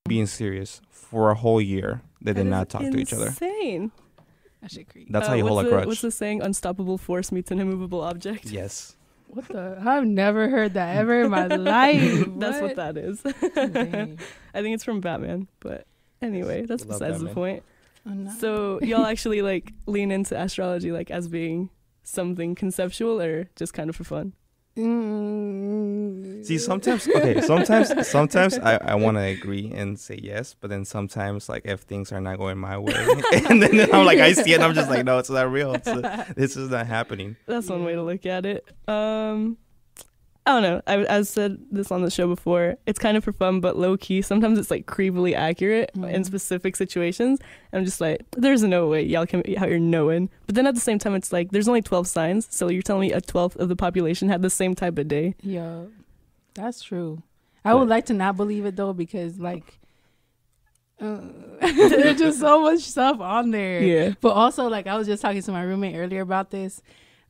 Being serious for a whole year, they did not talk to each other. Insane. That shit crazy. That's how you hold a grudge. What's the saying? Unstoppable force meets an immovable object. Yes. What the? I've never heard that ever in my life. That's what that is. Dang. I think it's from Batman, but anyway, that's besides the point. Oh, no. So y'all actually like lean into astrology like as being something conceptual or just kind of for fun? See, sometimes I want to agree and say yes, but then sometimes like if things are not going my way, and then I'm like, I see it and I'm just like, no, it's not real. This is not happening. That's one way to look at it. I don't know. I've said this on the show before. It's kind of for fun, but low key. Sometimes it's like creepily accurate in specific situations. I'm just like, there's no way y'all can be out here knowing. But then at the same time, it's like there's only 12 signs. So you're telling me a 12th of the population had the same type of day. Yeah, that's true. I would like to not believe it though, because like there's just so much stuff on there. Yeah. But also, like, I was just talking to my roommate earlier about this.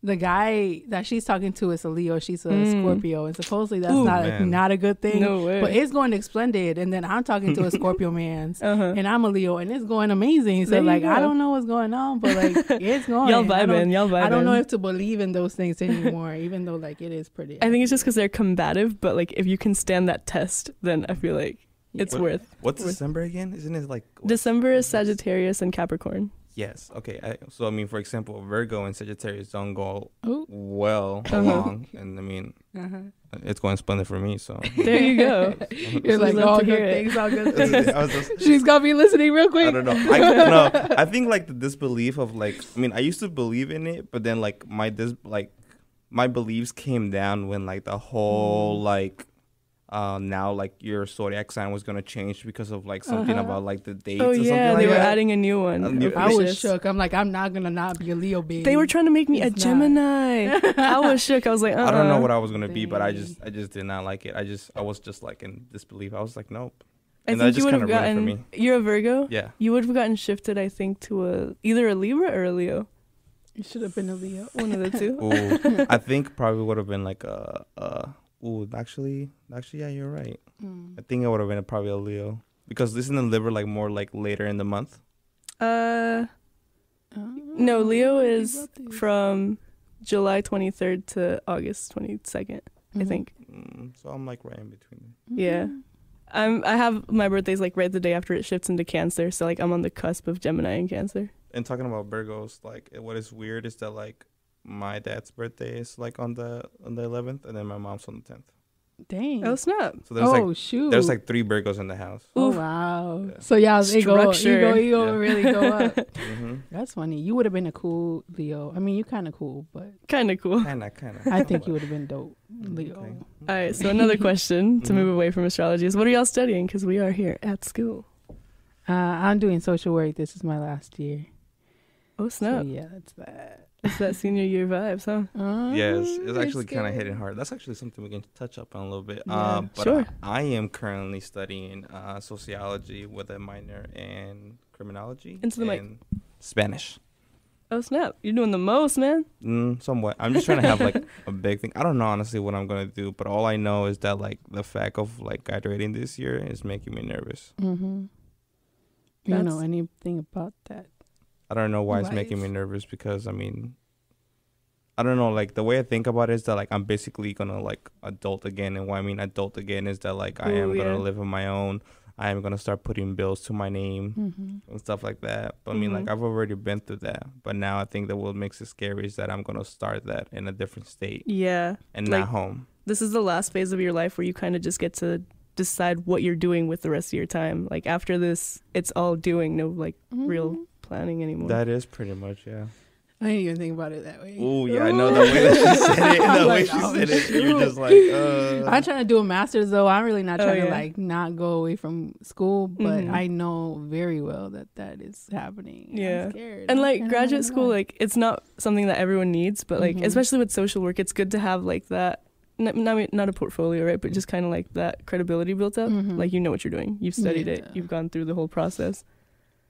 The guy that she's talking to is a Leo. She's a Scorpio, and supposedly that's not a good thing. No way. But it's going splendid. And then I'm talking to a Scorpio man's, and I'm a Leo, and it's going amazing. So like, I don't know what's going on, but like, it's going. Y'all vibing. I don't know if to believe in those things anymore, even though like it is pretty. I think it's just because they're combative, but like if you can stand that test, then I feel like it's worth. What's December again? Isn't it like December is Sagittarius and Capricorn. Yes. Okay. So I mean, for example, Virgo and Sagittarius don't go well along, and I mean, it's going splendid for me. So there you go. You're like, all good things, all good things. She's gonna be listening real quick. I don't know. I think like the disbelief of like, I mean, I used to believe in it, but then like my beliefs came down when like the whole like. Now like your zodiac sign was gonna change because of like something about like the dates. Oh yeah, they were adding a new one. I was shook. I'm like, I'm not gonna not be a Leo baby. They were trying to make me a Gemini. I was shook. I was like, I don't know what I was gonna be, but I just did not like it. I was just like in disbelief. I was like, nope. I think you would have gotten. You're a Virgo. Yeah. You would have gotten shifted, I think, to either a Libra or a Leo. You should have been a Leo. One of the two. Ooh, I think probably would have been like a. Actually, yeah, you're right. I think I would have been probably a Leo because isn't the Libra like more like later in the month? No, Leo is from July 23rd to August 22nd, I think. So I'm like right in between. Yeah, I have my birthday's like right the day after it shifts into Cancer, so like I'm on the cusp of Gemini and Cancer. And talking about Virgos, like what is weird is that like. My dad's birthday is like on the 11th, and then my mom's on the 10th. Dang! Oh snap! So there's like 3 Virgos in the house. Oh wow! Yeah. So y'all's ego really go up. That's funny. You would have been a cool Leo. I mean, you kind of cool, but kind of cool. Kind of. I think you would have been dope, Leo. Okay. All right. So another question to move away from astrology is, what are y'all studying? Because we are here at school. I'm doing social work. This is my last year. Oh snap! So, yeah, that's that. It's that senior year vibes, huh? Yes, it's actually kind of hitting hard. That's actually something we can touch up on a little bit. Yeah, but sure. I am currently studying sociology with a minor in criminology and Spanish. Oh, snap. You're doing the most, man. Somewhat. I'm just trying to have like a big thing. I don't know, honestly, what I'm going to do, but all I know is that like the fact of like graduating this year is making me nervous. You don't know anything about that? I don't know why it's making me nervous because, I mean, I don't know, like, the way I think about it is that, like, I'm basically going to, like, adult again. And what I mean adult again is that, like, I am going to live on my own. I am going to start putting bills to my name and stuff like that. But, I mean, like, I've already been through that. But now I think that what makes it scary is that I'm going to start that in a different state. Yeah. And like, not home. This is the last phase of your life where you kind of just get to decide what you're doing with the rest of your time. Like, after this, it's all doing, no, like, real planning anymore. That is pretty much, yeah. I didn't even think about it that way. Oh yeah, I know the way that she said it. The way she said it, you're just like. I'm trying to do a master's though. I'm really not trying to like not go away from school, but I know very well that is happening. Yeah, I'm scared. And like graduate school, like it's not something that everyone needs, but like especially with social work, it's good to have like that. Not a portfolio, right? But just kind of like that credibility built up. Like you know what you're doing. You've studied it. You've gone through the whole process.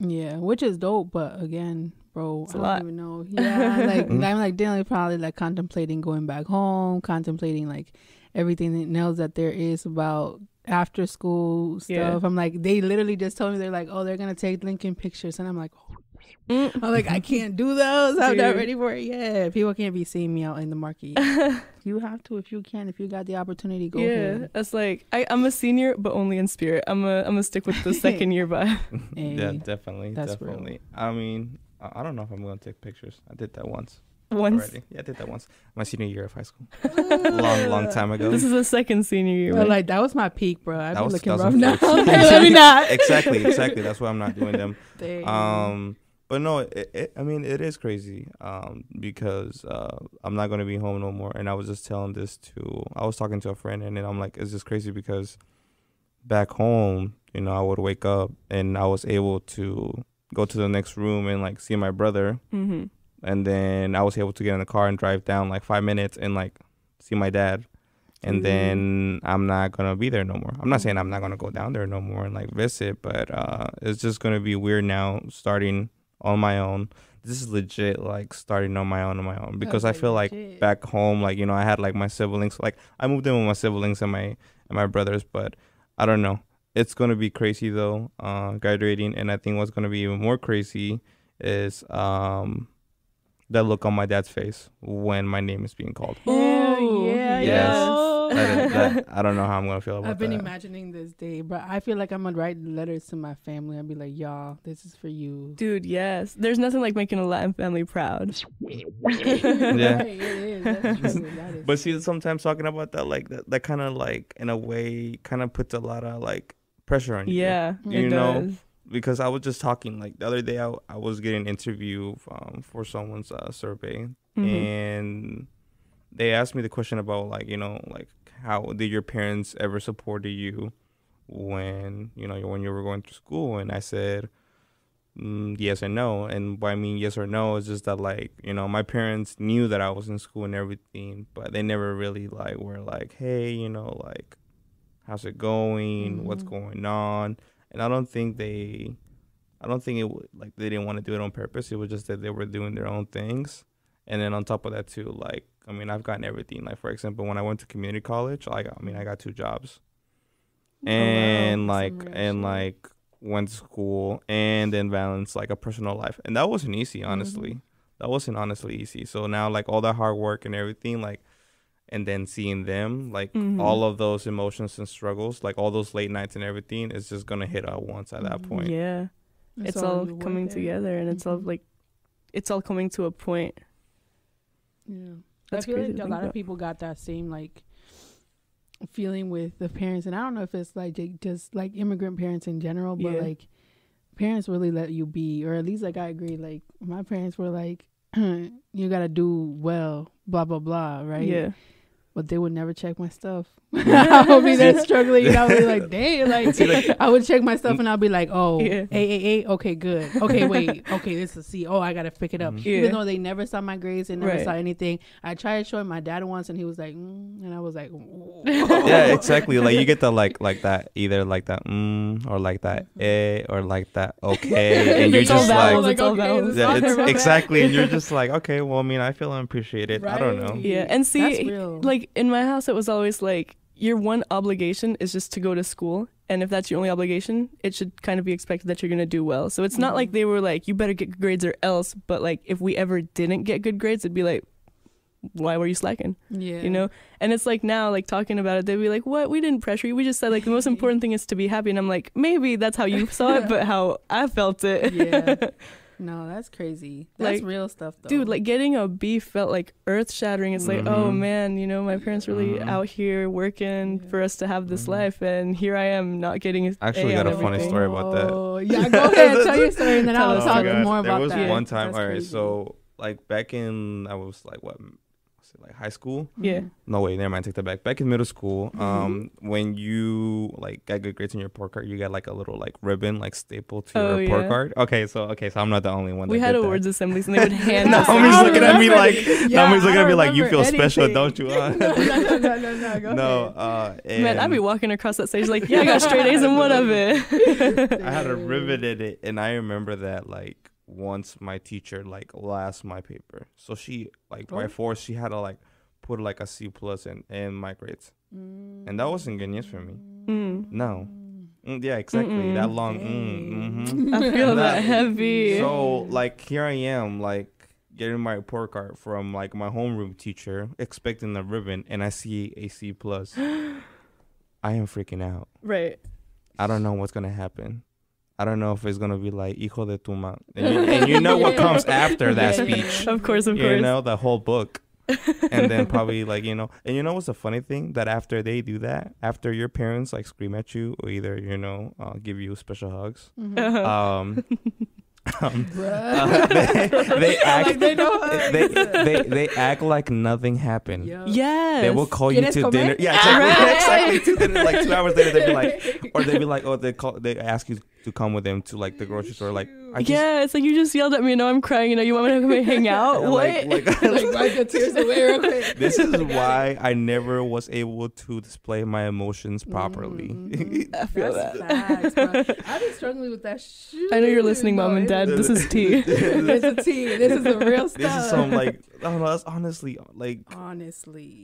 Yeah, which is dope. But again, Bro, It's I a don't lot. even know. Yeah, like I'm like definitely probably like contemplating going back home, contemplating like everything else that there is about after school stuff. Yeah. I'm like, they literally just told me they're like, oh, they're gonna take Lincoln pictures, and I'm like, oh. I'm like, I can't do those. I'm not ready for it yet. People can't be seeing me out in the market yet. You have to if you can. If you got the opportunity, go ahead. Yeah, that's like I'm a senior, but only in spirit. I'm a stick with the second year vibe. Yeah, definitely, that's definitely. real. I mean, I don't know if I'm gonna take pictures. I did that once. Once. Already. Yeah, I did that once. My senior year of high school. long time ago. This is the second senior year. But like that was my peak, bro. I've been looking rough now. Let me not. Exactly. That's why I'm not doing them. Dang. But no, I mean, it is crazy. Because I'm not gonna be home no more. And I was just telling this I was talking to a friend, and then I'm like, it's just crazy because back home, you know, I would wake up and I was able to go to the next room and like see my brother. Mm-hmm. And then I was able to get in the car and drive down like 5 minutes and like see my dad. And then I'm not going to be there no more. I'm not saying I'm not going to go down there no more and like visit, but it's just going to be weird now starting on my own. This is legit like starting on my own because I feel legit. Like back home, like, you know, I had like my siblings, like I moved in with my siblings and my brothers, but I don't know. It's going to be crazy though, graduating. And I think what's going to be even more crazy is that look on my dad's face when my name is being called. Oh, yeah. Yes. I don't know how I'm going to feel about that. I've been imagining this day, but I feel like I'm going to write letters to my family. I'll be like, y'all, this is for you. Dude, yes. There's nothing like making a Latin family proud. Yeah. Right, it is. That's true. That is but see, sometimes talking about that, like, that kind of, like, in a way, kind of puts a lot of, like, pressure on you. Yeah, you it know? does. Because I was just talking, like, the other day I was getting an interview for someone's survey, and they asked me the question about, like, you know, like, how did your parents ever supported you when you were going through school? And I said, yes and no. And what I mean yes or no is just that, like, you know, my parents knew that I was in school and everything, but they never really, like, were like, hey, you know, like, how's it going? What's going on? And I don't think it would, like, they didn't want to do it on purpose. It was just that they were doing their own things. And then on top of that too, like, I mean, I've gotten everything. Like, for example, when I went to community college, like, I mean, I got 2 jobs. And like went to school and then balanced like a personal life. And that wasn't easy, honestly. That wasn't honestly easy. So now, like, all that hard work and everything, like, and then seeing them, like, all of those emotions and struggles, like all those late nights and everything is just going to hit at once at that point. Yeah. It's all coming together, and it's all like, it's all coming to a point. Yeah. That's I feel crazy like to a think lot about. of people got that same, like, feeling with the parents. And I don't know if it's, like, just, like, immigrant parents in general, but, like, parents really let you be. Or at least, like, I agree. Like, my parents were like, you got to do well, blah, blah, blah, right? Yeah. But they would never check my stuff. I would be there struggling, and I would be like, dang, like, I would check my stuff, and I'll be like, oh, A, okay, good. Okay, wait, okay, this is C. Oh, I got to pick it up. Even though they never saw my grades, they never saw anything. I tried showing my dad once, and he was like, and I was like, yeah, exactly. Like, you get the, like that, either like that, or like that, or like that, okay. And you're just like, okay, exactly. And you're just like, okay, well, I mean, I feel unappreciated. Right. I don't know. Yeah, and see, that's real. Like, in my house, it was always like, your one obligation is just to go to school, and if that's your only obligation, it should kind of be expected that you're going to do well. So it's not like they were like, you better get good grades or else, but like, if we ever didn't get good grades, it'd be like, why were you slacking? Yeah. You know? And it's like, now, like, talking about it, they'd be like, what? We didn't pressure you. We just said, like, the most important thing is to be happy. And I'm like, maybe that's how you saw it, but how I felt it. Yeah. No, that's crazy. That's Like, real stuff, though. Dude, like, getting a B felt like earth-shattering. It's like, oh, man, you know, my parents really out here working for us to have this life, and here I am not getting I actually got a funny story about that. Oh, yeah, go ahead. Tell your story, and then I'll talk more about that. There was one time, That's all right, crazy. so, like, back in, I was, like, what, like, high school? Yeah. No, wait, never mind, take that back. Back in middle school, when you, like, got good grades on your report card, you got, like, a little, like, ribbon, like, stapled to your report card. Okay, so I'm not the only one that We had did awards that. assemblies, and they would hand us. Homie's looking at me like, Yeah, homie's looking I at me like, you remember feel special, anything. don't you? No, go No, ahead. Man, I'd be walking across that stage like, yeah, I got straight A's in one of it. I had a ribbon in it, and I remember that, like, once my teacher like last my paper, so she like by force she had to like put like a C+ in my grades, and that wasn't good news for me. No. Yeah, exactly. That long. I feel that heavy. So like here I am like getting my report card from like my homeroom teacher, expecting a ribbon, and I see a C+. I am freaking out. Right. I don't know what's gonna happen. I don't know if it's gonna be like hijo de tu ma, and you know what comes after that speech. Of course. You know, the whole book. And then probably like, you know, and you know what's the funny thing, that after they do that, after your parents like scream at you or either, you know, give you special hugs, they act like they act like nothing happened. Yes, they will call you to dinner. Exactly to dinner. Like 2 hours later, they'd be like, oh, they ask you to come with them to like the grocery store. Like, it's like you just yelled at me. No, I'm crying. You know, you want me to come and hang out? What? Like wipe the tears away real quick. This is why I never was able to display my emotions properly. I feel that. Facts, bro. I've been struggling with that shit. I know you're listening, Mom and Dad. This is tea. This is tea. This is the real stuff. This is some like, I don't know, that's honestly.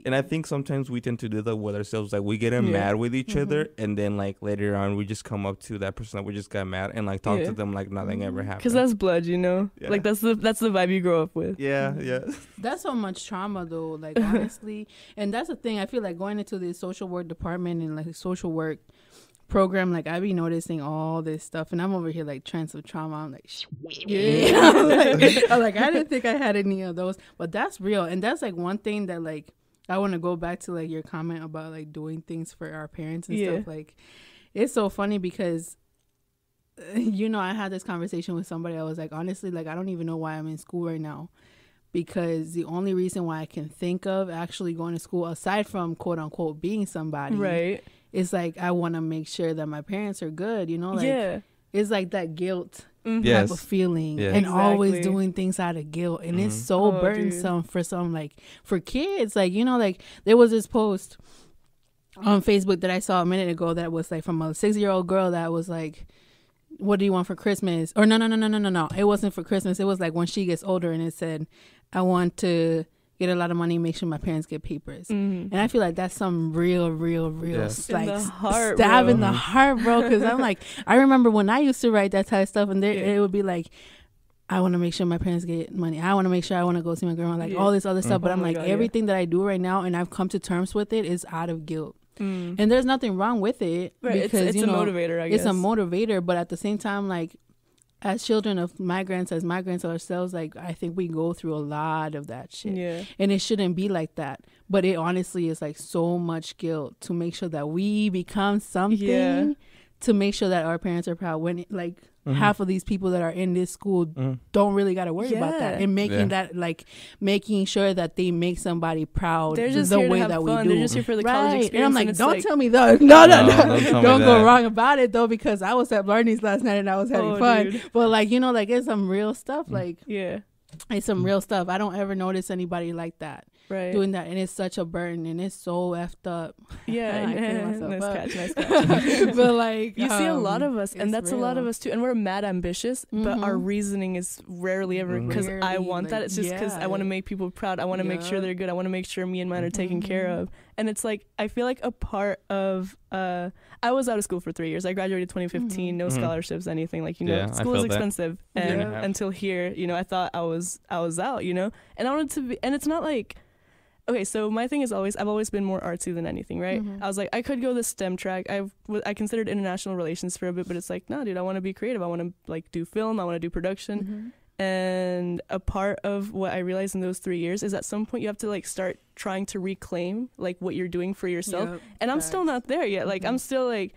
And I think sometimes we tend to do that with ourselves. Like we get mad with each other, and then like later on we just come up to that person that we just got mad and like talk to them like nothing ever happened. Because that's blood, you know. Like that's the vibe you grow up with. Yeah. That's so much trauma though. Like honestly, and that's the thing. I feel like going into the social work department and like social work program, like I be noticing all this stuff, and I'm over here like trends of trauma. I'm like, I'm like I didn't think I had any of those, but that's real, and that's like one thing that like I want to go back to like your comment about like doing things for our parents and stuff. Like it's so funny because you know I had this conversation with somebody. I was like, honestly, like I don't even know why I'm in school right now, because the only reason why I can think of actually going to school, aside from quote unquote being somebody, right, it's like I want to make sure that my parents are good, you know, like it's like that guilt type of feeling, and always doing things out of guilt, and it's so burdensome for some, like for kids, like, you know, like there was this post on Facebook that I saw a minute ago that was like from a 6-year-old girl that was like, what do you want for Christmas? Or no, it wasn't for Christmas. It was like when she gets older, and it said, I want to get a lot of money, make sure my parents get papers. And I feel like that's some real like stab in the heart, bro. Because I'm like, I remember when I used to write that type of stuff, and it would be like, I want to make sure my parents get money. I want to make sure I want to go see my grandma, like all this other stuff. But I'm like, everything that I do right now, and I've come to terms with it, is out of guilt. And there's nothing wrong with it, because it's, you know, a motivator, I guess. It's a motivator, but at the same time, like, as children of migrants, as migrants ourselves, like, I think we go through a lot of that shit. And it shouldn't be like that. But it honestly is like so much guilt to make sure that we become something, to make sure that our parents are proud. When like half of these people that are in this school don't really got to worry about that, and making that, like, making sure that they make somebody proud. They're just the way that fun. We do. They're just here for the college experience. And I'm like, don't tell me though. No. Don't go wrong about it though, because I was at Barney's last night and I was having fun. Dude. But like, you know, like it's some real stuff. Like it's some real stuff. I don't ever notice anybody like that. Doing that, and it's such a burden, and it's so effed up. Nice catch. But like, you see a lot of us, and that's real. A lot of us too, and we're mad ambitious, but our reasoning is rarely ever because I want like, that. It's just because I want to make people proud. I want to make sure they're good. I want to make sure me and mine are taken care of. And it's like, I feel like a part of I was out of school for 3 years. I graduated 2015, no scholarships, anything, like, you know, school is expensive, and until here, you know, I thought I was out, you know, and I wanted to be, and it's not like, okay, so my thing is I've always been more artsy than anything, right? I was like, I could go the STEM track. I considered international relations for a bit, but it's like, nah, dude, I want to be creative. I want to like do film. I want to do production. And a part of what I realized in those 3 years is at some point you have to like start trying to reclaim like what you're doing for yourself. And I'm still not there yet. Like I'm still like,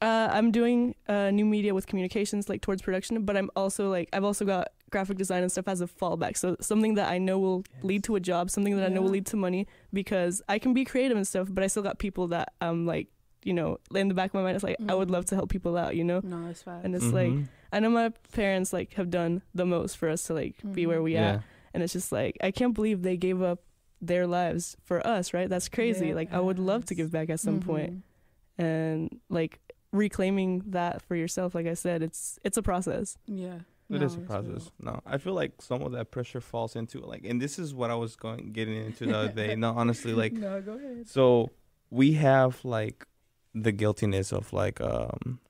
I'm doing new media with communications, like towards production, but I'm also like, I've also got graphic design and stuff as a fallback. So something that I know will lead to a job, something that I know will lead to money, because I can be creative and stuff, but I still got people that I'm like, you know, in the back of my mind, it's like, I would love to help people out, you know? No, that's fine. And it's like, I know my parents like have done the most for us to like be where we at. And it's just like, I can't believe they gave up their lives for us, right? That's crazy. Like I would love to give back at some point. And like reclaiming that for yourself, like I said, it's a process. It is a process. No, I feel like some of that pressure falls into like, and this is what I was getting into the other day. No, honestly, like, no, go ahead. So we have like the guiltiness of like,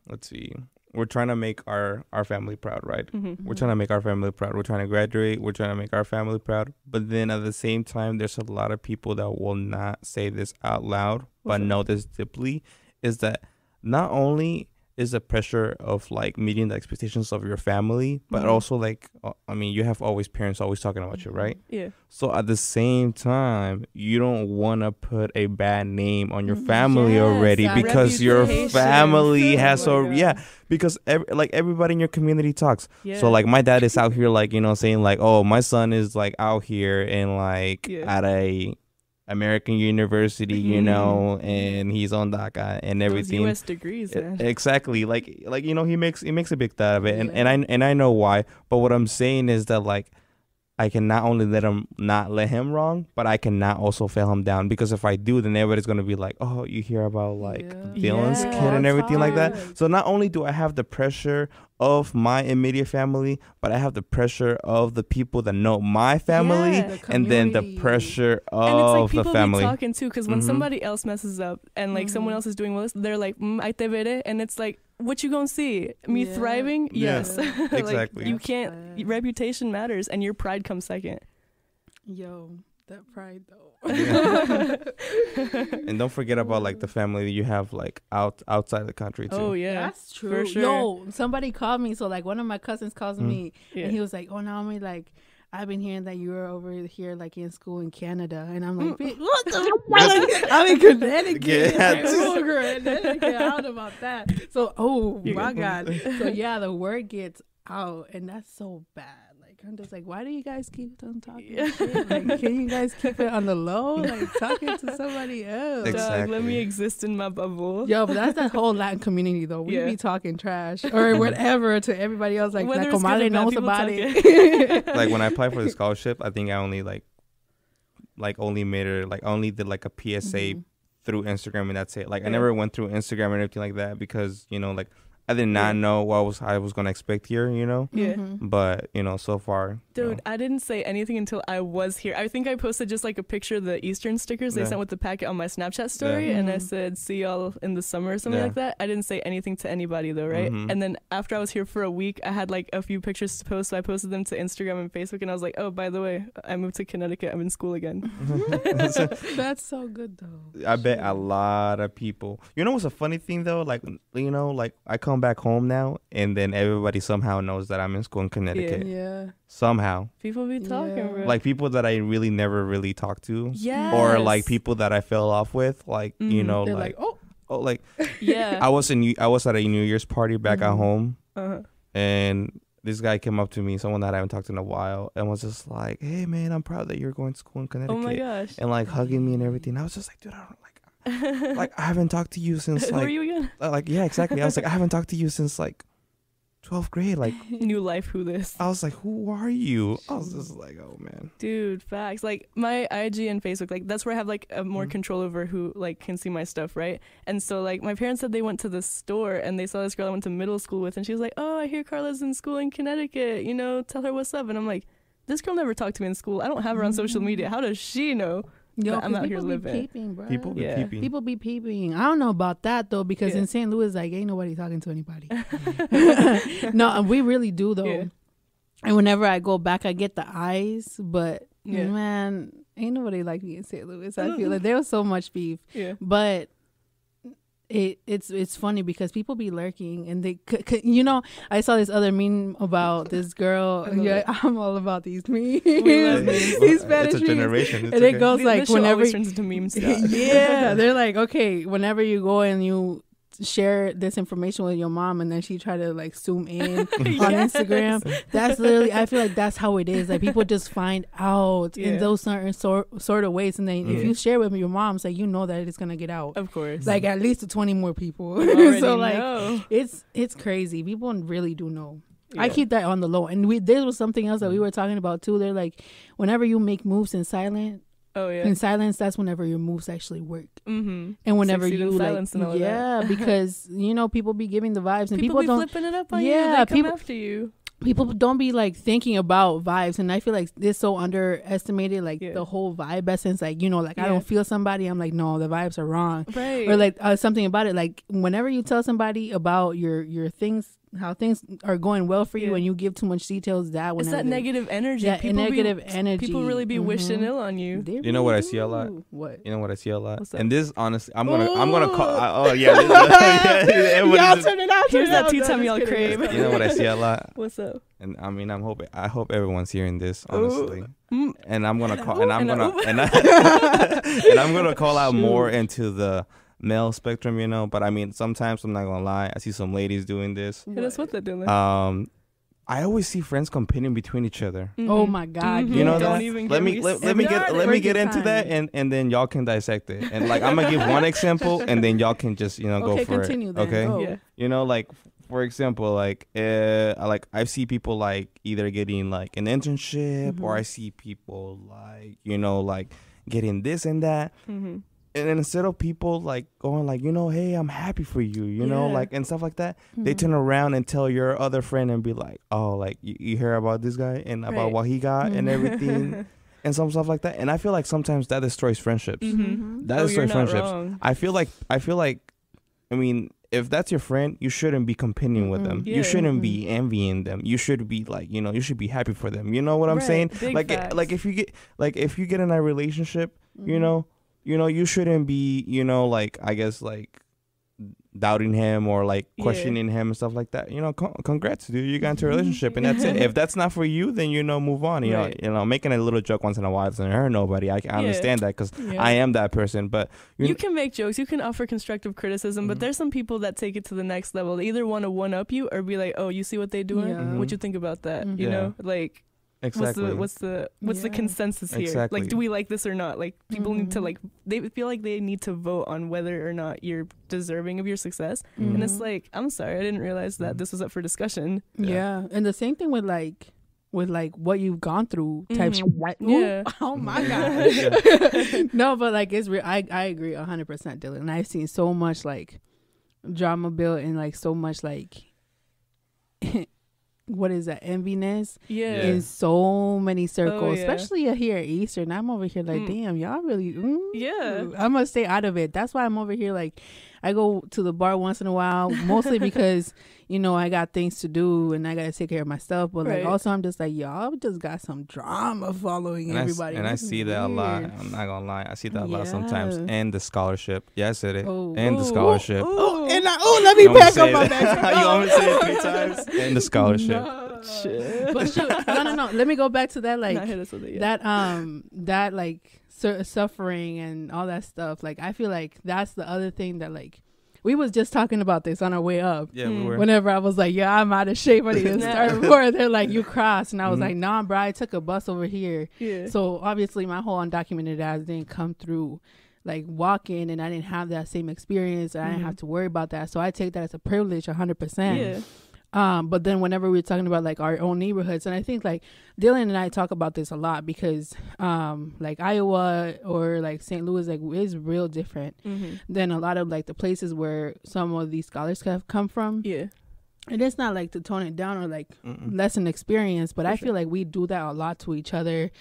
let's see, we're trying to make our family proud, right? Mm-hmm. We're trying to make our family proud. We're trying to graduate. We're trying to make our family proud. But then at the same time, there's a lot of people that will not say this out loud, but know this deeply, is that not only is the pressure of like meeting the expectations of your family, but also like, I mean, you have always parents always talking about you, right? Yeah. So at the same time, you don't want to put a bad name on your family already, because your family has because everybody in your community talks. Yeah. So like my dad is out here like, you know, saying like, oh, my son is like out here and like at a American University, you know, and he's on DACA and everything. Those US degrees, man. Exactly. Like you know, he makes a big thing of it, and I know why. But what I'm saying is that like, I can not only not let him wrong, but I cannot also fail him down, because if I do, then everybody's gonna be like, oh, you hear about like Dylan's kid and everything like that. So not only do I have the pressure of my immediate family, but I have the pressure of the people that know my family, and then the pressure of the family. And it's like people be talking too, because when somebody else messes up and like someone else is doing well, they're like, I te veré, and it's like, what you gonna see? Me thriving? Yes. Exactly. Like, you can't. Reputation matters, and your pride comes second. Yo, that pride though. And don't forget about like the family that you have like outside the country too. Oh yeah, that's true. For sure. Yo, somebody called me. So like one of my cousins calls me, and he was like, "Oh, Naomi, like, I've been hearing that you're over here like in school in Canada," and I'm like, "What the? I'm in Connecticut. I don't know about that." So, my God. So yeah, the word gets out, and that's so bad. Like, I'm just like, why do you guys keep on talking shit? Like, can you guys keep it on the low? Like, talking to somebody else. Exactly. Dog, let me exist in my bubble. Yo, but that's that whole Latin community, though. We be talking trash or whatever to everybody else. Like, that comadre knows about it. Like, when I applied for the scholarship, I think I only only did like a PSA through Instagram, and that's it. Like, I never went through Instagram or anything like that, because, you know, like, I did not know what I was going to expect here, you know? Yeah. But, you know, so far. Dude, I didn't say anything until I was here. I think I posted just like a picture of the Eastern stickers they sent with the packet on my Snapchat story. And I said, see y'all in the summer or something like that. I didn't say anything to anybody though, right? And then after I was here for a week, I had like a few pictures to post. So I posted them to Instagram and Facebook. And I was like, oh, by the way, I moved to Connecticut. I'm in school again. That's so good though. I bet a lot of people. You know what's a funny thing though? Like, you know, like I come back home now, and then everybody somehow knows that I'm in school in Connecticut. Yeah. Somehow. People be talking, bro. Like people that I really never really talked to. Yeah. Or like people that I fell off with. Like, you know, they're like, oh, like, yeah. I was at a New Year's party back at home, and this guy came up to me, someone that I haven't talked to in a while, and was just like, hey man, I'm proud that you're going to school in Connecticut. Oh my gosh. And like hugging me and everything. I was just like, dude, I don't like I haven't talked to you since like, who are you again? Like, yeah, exactly. I was like, I haven't talked to you since like 12th grade. Like, new life, who this? I was like, who are you? I was just like, oh man, dude, facts. Like my IG and Facebook, like that's where I have like a more control over who like can see my stuff, right? And so like my parents said they went to the store and they saw this girl I went to middle school with, and she was like, oh, I hear Carla's in school in Connecticut, you know, tell her what's up. And I'm like, this girl never talked to me in school. I don't have her on social media. How does she know? Yo, I'm out here living. Peeping, bro. People be peeping. People be peeping. I don't know about that though, because in St. Louis, like, ain't nobody talking to anybody. No, we really do though. Yeah. And whenever I go back, I get the eyes, but man, ain't nobody like me in St. Louis. I feel like there was so much beef. Yeah. But it's funny because people be lurking, and they you know, I saw this other meme about this girl. I'm all about these memes. These Spanish it's a generation. And it goes like whenever always turns into meme stuff. Yeah, they're like, okay, whenever you go and you share this information with your mom, and then she try to like zoom in on Instagram. That's literally, I feel like that's how it is. Like people just find out in those certain sort of ways, and then if you share with your mom, so you know that it's gonna get out. Of course, like at least to 20 more people. So like it's crazy. People really do know. Yeah. I keep that on the low. And there was something else that we were talking about too. They're like, whenever you make moves in silence, that's whenever your moves actually work. Mm-hmm. And whenever you like, because you know, people be giving the vibes, and people be don't flipping it up on you. They come after you. people don't be like thinking about vibes, and I feel like it's so underestimated, like the whole vibe essence, like, you know, like I don't feel somebody, I'm like, no, the vibes are wrong, right? Or like something about it, like whenever you tell somebody about your things, how things are going well for you, and you give too much details, that it's that negative energy. Yeah, negative energy. People really be wishing ill on you. You know what I see a lot? What? You know what I see a lot? What's that? And this, honestly, I'm gonna call. Y'all turn it out. Here's that tea time y'all crave. You know what I see a lot? What's up? And I mean, I hope everyone's hearing this, honestly. And I'm gonna call, and I'm gonna call out more into the male spectrum, you know. But I mean, sometimes I'm not gonna lie, I see some ladies doing this. That's what they're doing. I always see friends competing between each other. Oh my God! You know that? Let me get into that, and then y'all can dissect it. And like, I'm gonna give one example, and then y'all can just, you know, go for it. Then. Okay. Go. You know, like, for example, like I see people like either getting like an internship, or I see people like, you know, like getting this and that. And instead of people like going like, you know, hey, I'm happy for you, you know, like, and stuff like that, they turn around and tell your other friend and be like, oh, like you hear about this guy and about what he got and everything and some stuff like that. And I feel like sometimes that destroys friendships. That destroys friendships. Wrong. I feel like, I mean, if that's your friend, you shouldn't be competing with them. You shouldn't be envying them. You should be like, you know, you should be happy for them. You know what I'm saying? Like if you get in a relationship, you know, you shouldn't be, you know, like, I guess, like, doubting him or, like, questioning him and stuff like that. You know, congrats, dude. You got into a relationship, and that's it. If that's not for you, then, you know, move on. You know, making a little joke once in a while doesn't hurt nobody. I understand that, because I am that person. But you can make jokes. You can offer constructive criticism, but there's some people that take it to the next level. They either want to one-up you or be like, oh, you see what they doing? What you think about that? You know, like... Exactly. What's the consensus here? Exactly. Like, do we like this or not? Like, people need to, like, they feel like they need to vote on whether or not you're deserving of your success. And it's like, I'm sorry, I didn't realize that this was up for discussion. Yeah. And the same thing with what you've gone through type shit. Yeah. Oh my God. No, but like, it's real. I agree 100%, Dylan. And I've seen so much like drama built and like so much like what is that, enviness in so many circles, especially here at Eastern. I'm over here like, damn, y'all really I'm gonna stay out of it. That's why I'm over here like, I go to the bar once in a while, mostly because, you know, I got things to do and I gotta take care of my stuff, but like also I'm just like, y'all just got some drama following everybody. I see that a lot. I'm not gonna lie, I see that a lot sometimes. And the scholarship, I said it. And the scholarship. Let me pack up my bag. You want me to say it 3 times? And the scholarship. But shoot, no. Let me go back to that, like that like suffering and all that stuff. Like, I feel like that's the other thing that, like, we was just talking about this on our way up. Yeah, we were. Whenever I was like, I'm out of shape, I need to start more. They're like, you crossed. And I was like, nah, bro, I took a bus over here. Yeah. So obviously my whole undocumented ass didn't come through like walking, and I didn't have that same experience. And I didn't have to worry about that. So I take that as a privilege 100%. Yeah. But then whenever we were talking about like our own neighborhoods, and I think like Dylan and I talk about this a lot because like Iowa or like St. Louis like is real different than a lot of like the places where some of these scholars have come from. Yeah. And it's not like to tone it down or like lessen experience, but I feel like we do that a lot to each other.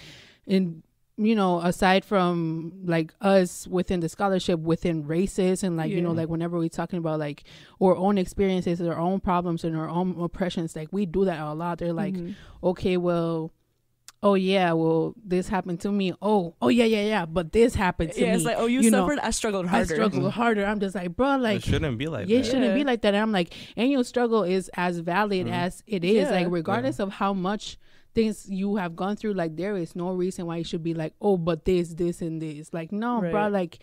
And you know, aside from like us within the scholarship, within races, and like, you know, like whenever we're talking about like our own experiences, our own problems and our own oppressions, like we do that a lot. They're like, okay, well, this happened to me. Oh, yeah. But this happened to me. Yeah, it's like, you suffered. I struggled harder. I'm just like, bro, like, it shouldn't be like that. It shouldn't be like that. And I'm like, and your struggle is as valid as it is. Like, regardless of how much things you have gone through, like there is no reason why you should be like, oh, but this and this. Like, no, bro, like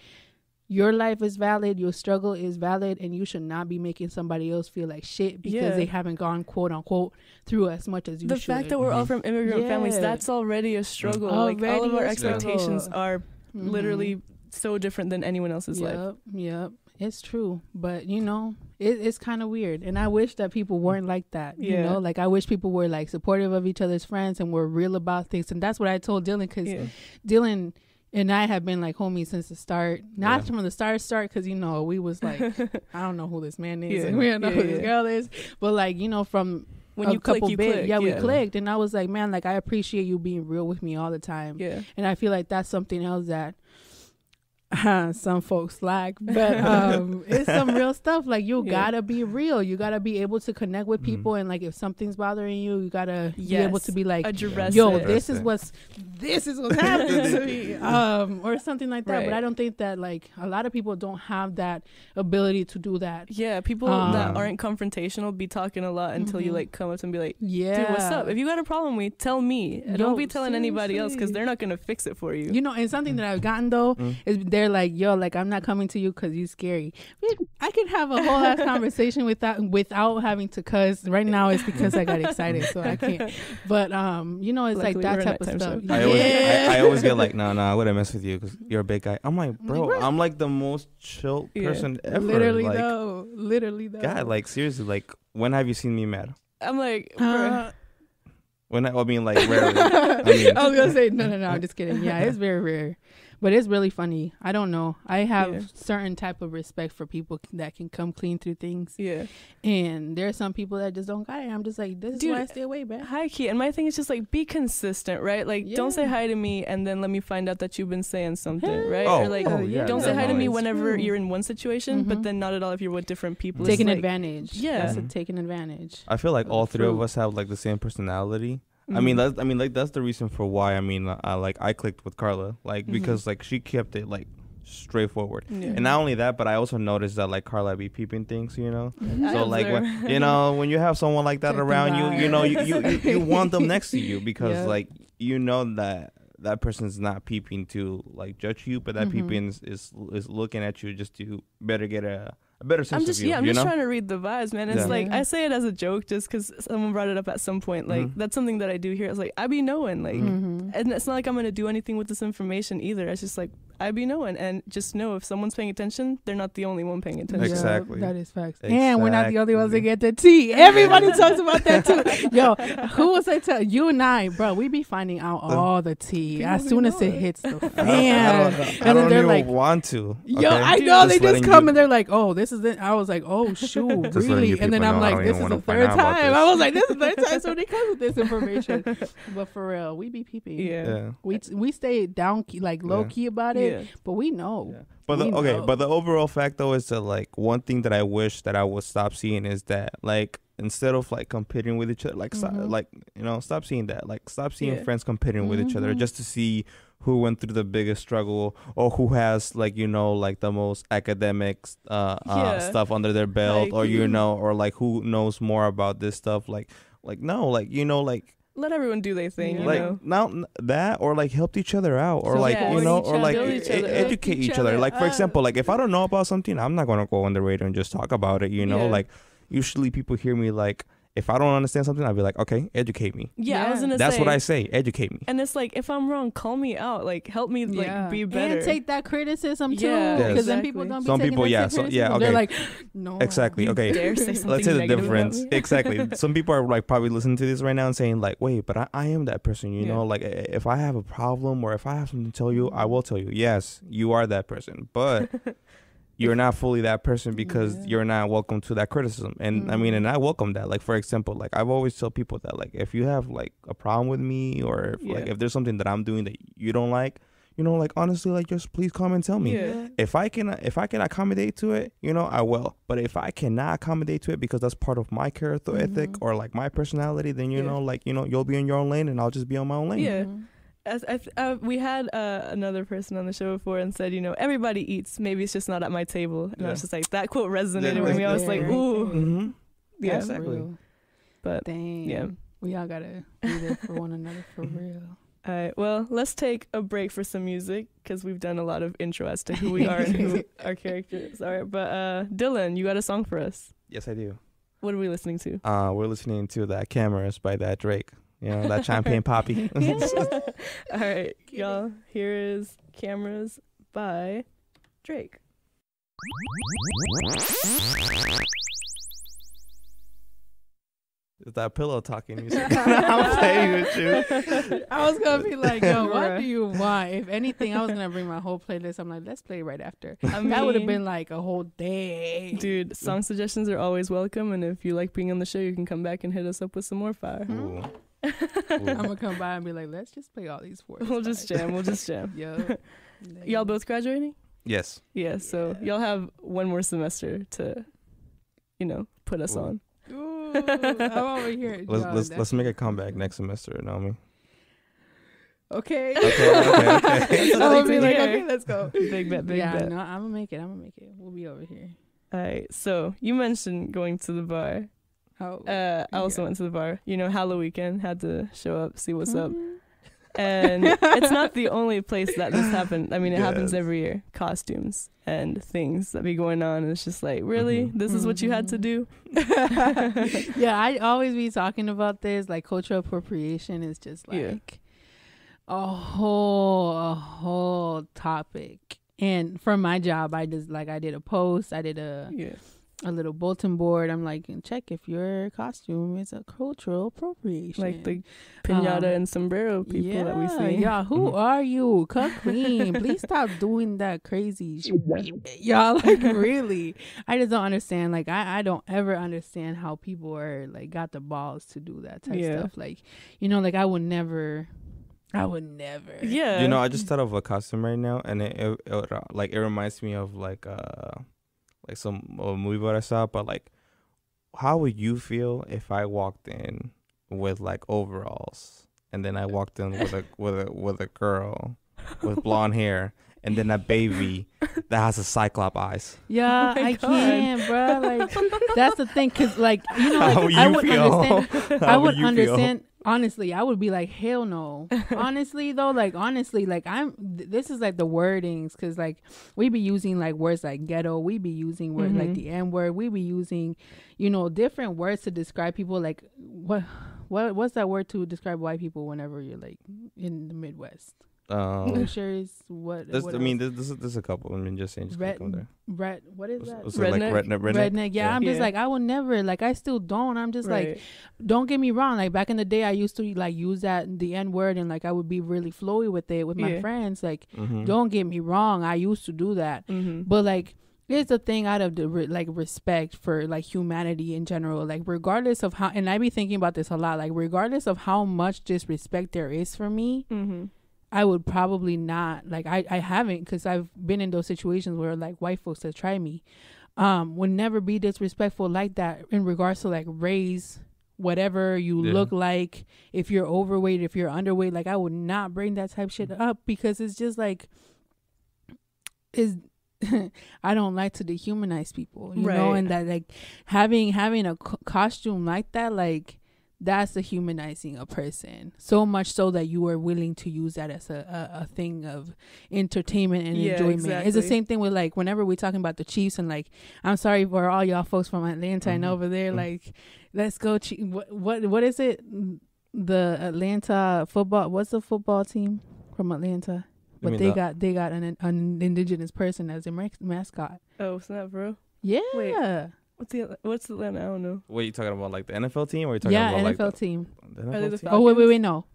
your life is valid, your struggle is valid, and you should not be making somebody else feel like shit because they haven't gone quote unquote through as much as you should. The fact that we're all from immigrant families, that's already a struggle. Like all of our expectations are literally so different than anyone else's life. Yep. It's true, but you know, it's kind of weird, and I wish that people weren't like that. You know, like I wish people were like supportive of each other's friends and were real about things. And that's what I told Dylan, because Dylan and I have been like homies since the start. Not from the start, because you know we was like, I don't know who this man is, and we don't know who this girl is, but like, you know, from when you click, you click. Yeah, we clicked, and I was like, man, like I appreciate you being real with me all the time. Yeah, and I feel like that's something else that some folks lack, but it's some real stuff. Like you gotta be real. You gotta be able to connect with people, and like if something's bothering you, you gotta be able to be like, yo, this is what's happening to me, or something like that. But I don't think that like a lot of people don't have that ability to do that. Yeah, people that aren't confrontational be talking a lot until you like come up and be like, dude, what's up? If you got a problem with, tell me. Don't be telling anybody else, because they're not gonna fix it for you. You know, and something that I've gotten though is they're like, yo, like I'm not coming to you because you scary. I can have a whole ass conversation without having to cuss. Right now it's because I got excited, so I can't. But you know, it's luckily like that type of stuff. I always get like, no, I wouldn't mess with you because you're a big guy. I'm like, bro, I'm like the most chill person ever. Literally like, though. God, like seriously, like when have you seen me mad? I'm like, when I mean, like rarely. I was gonna say no. I'm just kidding. Yeah, it's very rare. But it's really funny. I don't know. I have certain type of respect for people that can come clean through things. Yeah. And there are some people that just don't got it. I'm just like, this is why I stay away, man. High key. And my thing is just like, be consistent, right? Like, don't say hi to me and then let me find out that you've been saying something, right? Or like, don't say hi to me whenever you're in one situation, but then not at all if you're with different people. Taking advantage. Yeah. That's taking advantage. I feel like all three of us have like the same personality. I mean, that's the reason for why. I clicked with Carla, like because like she kept it like straightforward, and not only that, but I also noticed that like Carla be peeping things, you know. So like when when you have someone like that around you, you know, you want them next to you because like you know that person's not peeping to like judge you, but that peeping is looking at you just to better get a better sense of you. I'm just trying to read the vibes, man. It's like I say it as a joke just because someone brought it up at some point. Like that's something that I do here. It's like I be knowing, like, and it's not like I'm gonna do anything with this information either. It's just like I be knowing, and just know if someone's paying attention, they're not the only one paying attention. Exactly, that is facts. And we're not the only ones that get the tea. Everybody talks about that too. Yo, who was I tell you and I, bro? We be finding out all the tea as soon as it hits the fan. I don't even like, want to. Yo, I know they just come and they're like, oh, this is it. I was like, oh shoot, really? And then I'm like, this is the third time. I was like, this is the third time somebody comes with this information. But for real, we be peeping. Yeah. We stay down key, like low key about it. But we know. Yeah. But the overall fact though is that like one thing that I wish that I would stop seeing is that like instead of like competing with each other, like stop seeing that. Like stop seeing friends competing with each other just to see who went through the biggest struggle or who has like like the most academic stuff under their belt, like, or like who knows more about this stuff. Like let everyone do their thing, like not that, or like help each other out, or like or like educate each other. Like for example, like if I don't know about something, I'm not gonna go on the radio and just talk about it. Like usually people hear me like, if I don't understand something, I'll be like, okay, educate me. Yeah, I was gonna that's say, what I say, educate me. And it's like, if I'm wrong, call me out. Like, help me like be better. And take that criticism too. Because then people don't be some taking people, okay. They're like, no. Exactly. Okay. Let's say the difference. Exactly. Some people are like probably listening to this right now and saying like, wait, but I am that person, you know? Like if I have a problem or if I have something to tell you, I will tell you. Yes, you are that person. But you're not fully that person because you're not welcome to that criticism. And I mean, and I welcome that. Like, for example, like I've always tell people that like, if you have like a problem with me or if, like if there's something that I'm doing that you don't like, like honestly, like just please come and tell me. If I can accommodate to it, I will. But if I cannot accommodate to it because that's part of my character ethic or like my personality, then you'll be in your own lane and I'll just be on my own lane. Yeah. We had another person on the show before and said, everybody eats. Maybe it's just not at my table. And I was just like, that quote resonated with me. I was like, ooh. Yeah, exactly. Real. But dang, we all gotta be there for one another for real. All right, well, let's take a break for some music because we've done a lot of intro as to who we are and who our characters are. But Dylan, you got a song for us? Yes, I do. What are we listening to? We're listening to that Cameras by that Drake. That champagne poppy. All right, y'all. Here is Cameras by Drake. Is that pillow talking? I'm playing with you. I was gonna be like, yo, what do you want? If anything, I was gonna bring my whole playlist. I'm like, let's play right after. That would have been like a whole day. Dude, song suggestions are always welcome, and if you like being on the show, you can come back and hit us up with some more fire. Ooh. I'm gonna come by and be like, let's just play all these 4. We'll just jam. Yo. Y'all both graduating? Yes. Yeah, so y'all have one more semester to, put us on. Ooh, I'm over here. Let's make a comeback next semester, Naomi. Okay. Okay. I'll be like, okay, let's go. Big bet. Yeah, no, I'm gonna make it. We'll be over here. All right. So you mentioned going to the bar. I also went to the bar. Halloween weekend, had to show up, see what's up. And it's not the only place that this happened. I mean, it happens every year. Costumes and things that be going on. And it's just like, really? This is what you had to do? Yeah, I always be talking about this. Like, cultural appropriation is just like a whole topic. And for my job, I did a post. I did a little bulletin board. I'm like, check if your costume is a cultural appropriation. Like the piñata and sombrero people that we see. Yeah, who are you? Cut clean. Please stop doing that crazy shit. Y'all, like, really. I just don't understand. Like, I don't ever understand how people are, like, got the balls to do that type stuff. Like, like, I would never. Yeah. I just thought of a costume right now, and it reminds me of like some movie that I saw, but like, how would you feel if I walked in with like overalls, and then I walked in with a girl with blonde hair, and then a baby that has a cyclop eyes? Yeah, I can't, bro. Like, that's the thing, cause like, how would you feel? I would understand. Honestly, I would be like, hell no. Honestly, though, this is like the wordings, because like we be using like words like ghetto, we be using words like the N word, we be using, different words to describe people. Like, what's that word to describe white people whenever you're like in the Midwest? Sure, what? This is a couple. I mean, just saying. What is that? Redneck. Yeah, I'm just like, I will never, like, I still don't. I'm just like, don't get me wrong. Like, back in the day, I used to like use the N word, and like I would be really flowy with it with my friends. Like, don't get me wrong, I used to do that, but like, here's the thing, out of the respect for like humanity in general, like regardless of how, and I be thinking about this a lot, like regardless of how much disrespect there is for me. I would probably not, like, I haven't, because I've been in those situations where like white folks that try me would never be disrespectful like that in regards to like race, whatever you look like, if you're overweight, if you're underweight. Like, I would not bring that type shit up, because it's just like, I don't like to dehumanize people, you know, and that like having a costume like that, like, that's dehumanizing a person so much so that you are willing to use that as a thing of entertainment and enjoyment. Exactly. It's the same thing with like whenever we're talking about the Chiefs, and like, I'm sorry for all y'all folks from Atlanta and over there, like, let's go what is it, the Atlanta football, what's the football team from Atlanta, but they got an indigenous person as their mascot. Oh, it's not, bro. Yeah. Wait. What's Atlanta? I don't know. What are you talking about? Like the NFL team, or are you talking about NFL like team? The NFL team? Oh wait, no,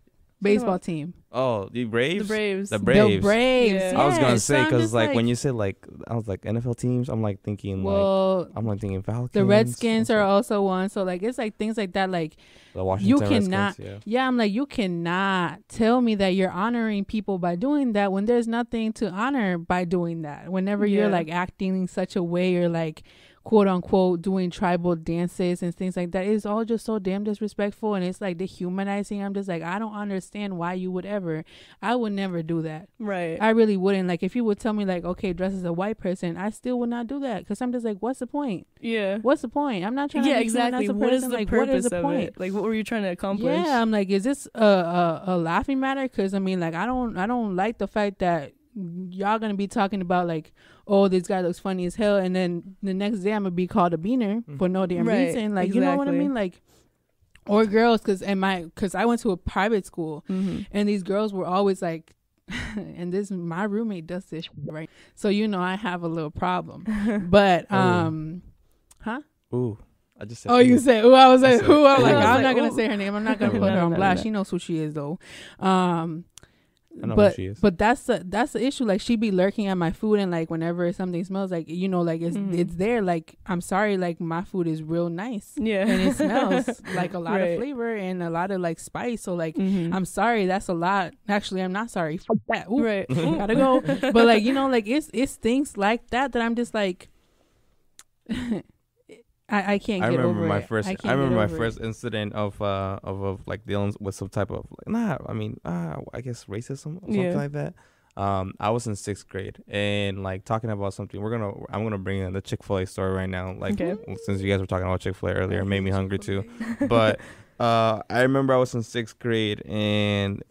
baseball team. Oh, the Braves. The Braves. Yeah. I was gonna say, because like when you said like, I was like NFL teams, I'm like thinking thinking Falcons. The Redskins are also one. So like, it's like things like that. Like, the Washington you cannot. Redskins, I'm like, you cannot tell me that you're honoring people by doing that when there's nothing to honor by doing that. Whenever you're like acting in such a way, or like, quote unquote, doing tribal dances and things like that, it's all just so damn disrespectful, and it's like dehumanizing. I'm just like, I don't understand why you would ever. I would never do that. Right. I really wouldn't. Like, if you would tell me like, okay, dress as a white person, I still would not do that, because I'm just like, what's the point? Yeah. What's the point? I'm not trying to exactly. What is the like, purpose what is the of point? it? Like, what were you trying to accomplish? Yeah, I'm like, is this a laughing matter? Because I mean, like, I don't like the fact that y'all gonna be talking about like, oh, this guy looks funny as hell, and then the next day I'm gonna be called a beaner for no damn reason. Like, you know what I mean? Like, or girls, because I went to a private school, and these girls were always like, and my roommate does this right, so I have a little problem. But Ooh. I just said. Oh, you said who? I was like, who? I'm like, I was I'm not gonna oh. say her name. I'm not gonna put her on blast. She knows who she is though. I know who she is. But that's the issue. Like, she be lurking at my food, and like whenever something smells like, you know, like it's there. Like, I'm sorry, like my food is real nice. Yeah. And it smells like a lot of flavor and a lot of like spice. So like, I'm sorry, that's a lot. Actually, I'm not sorry. Fuck that. Ooh, Right. gotta go. But like, you know, like it's things like that I'm just like, I can't get over it. I remember my first incident of like dealing with some type of I guess racism or something like that. I was in 6th grade and like talking about something. I'm gonna bring in the Chick-fil-A story right now. Like since you guys were talking about Chick-fil-A earlier, it made me hungry too. But I remember I was in 6th grade and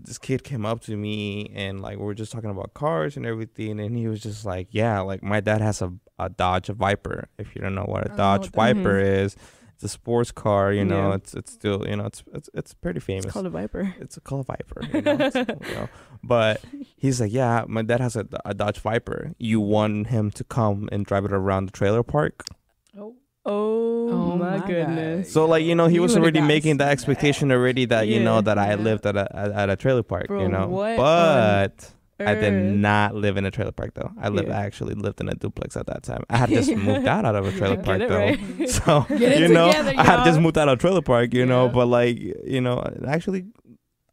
this kid came up to me and like we were just talking about cars and everything, and he was just like, yeah, like my dad has a Dodge Viper. If you don't know what a Dodge Viper is, it's a sports car, you know. It's still, you know, it's pretty famous. It's called a Viper. It's called a Viper, you know, But he's like, yeah, my dad has a Dodge Viper. You want him to come and drive it around the trailer park? Oh my goodness. So like, you know, he was already making that expectation already that, you know, that I lived at a trailer park, you know. But I did not live in a trailer park though. I actually lived in a duplex at that time. I had just moved out of a trailer park though. Right. So, you know, I had just moved out of a trailer park, you know, but like, you know,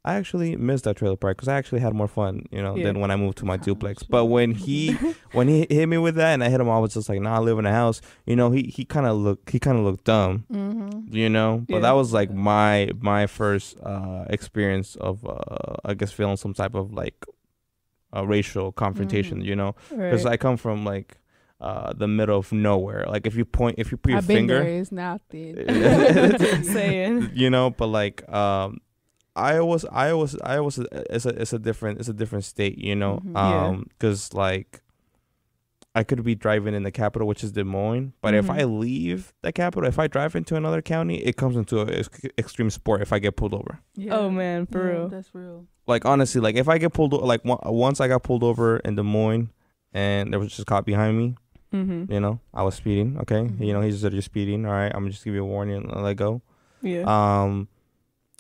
I actually missed that trailer park because I actually had more fun, you know, than when I moved to my duplex. But when he hit me with that and I hit him, I was just like, nah, I live in a house. You know, he kind of looked dumb, you know. But that was like my first experience of I guess feeling some type of like a racial confrontation, you know, because I come from like the middle of nowhere. Like if you put your finger, there is nothing. Saying, you know, but like Iowa's it's a different state, you know, because like I could be driving in the capital, which is Des Moines, but if I leave the capital, if I drive into another county, it comes into an extreme sport if I get pulled over. Oh man, for real. That's real. Like honestly, like if I get pulled over, like once I got pulled over in Des Moines and there was just a cop behind me, you know, I was speeding. Okay, you know, he just said you're speeding. All right, I'm just give you a warning and let go.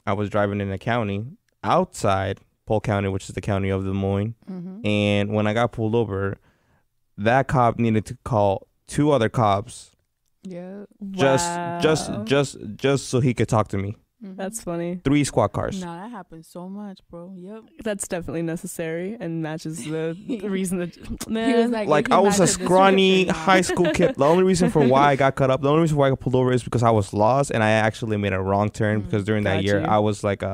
I was driving in a county outside Polk County, which is the county of Des Moines. And when I got pulled over, that cop needed to call 2 other cops. Yeah. Just so he could talk to me. That's funny. 3 squad cars. No, that happens so much, bro. Yep. That's definitely necessary and matches the reason that, man. He was like I was a scrawny high school kid. The only reason for why I got cut up, the only reason why I got pulled over is because I was lost and I actually made a wrong turn because during that year I was like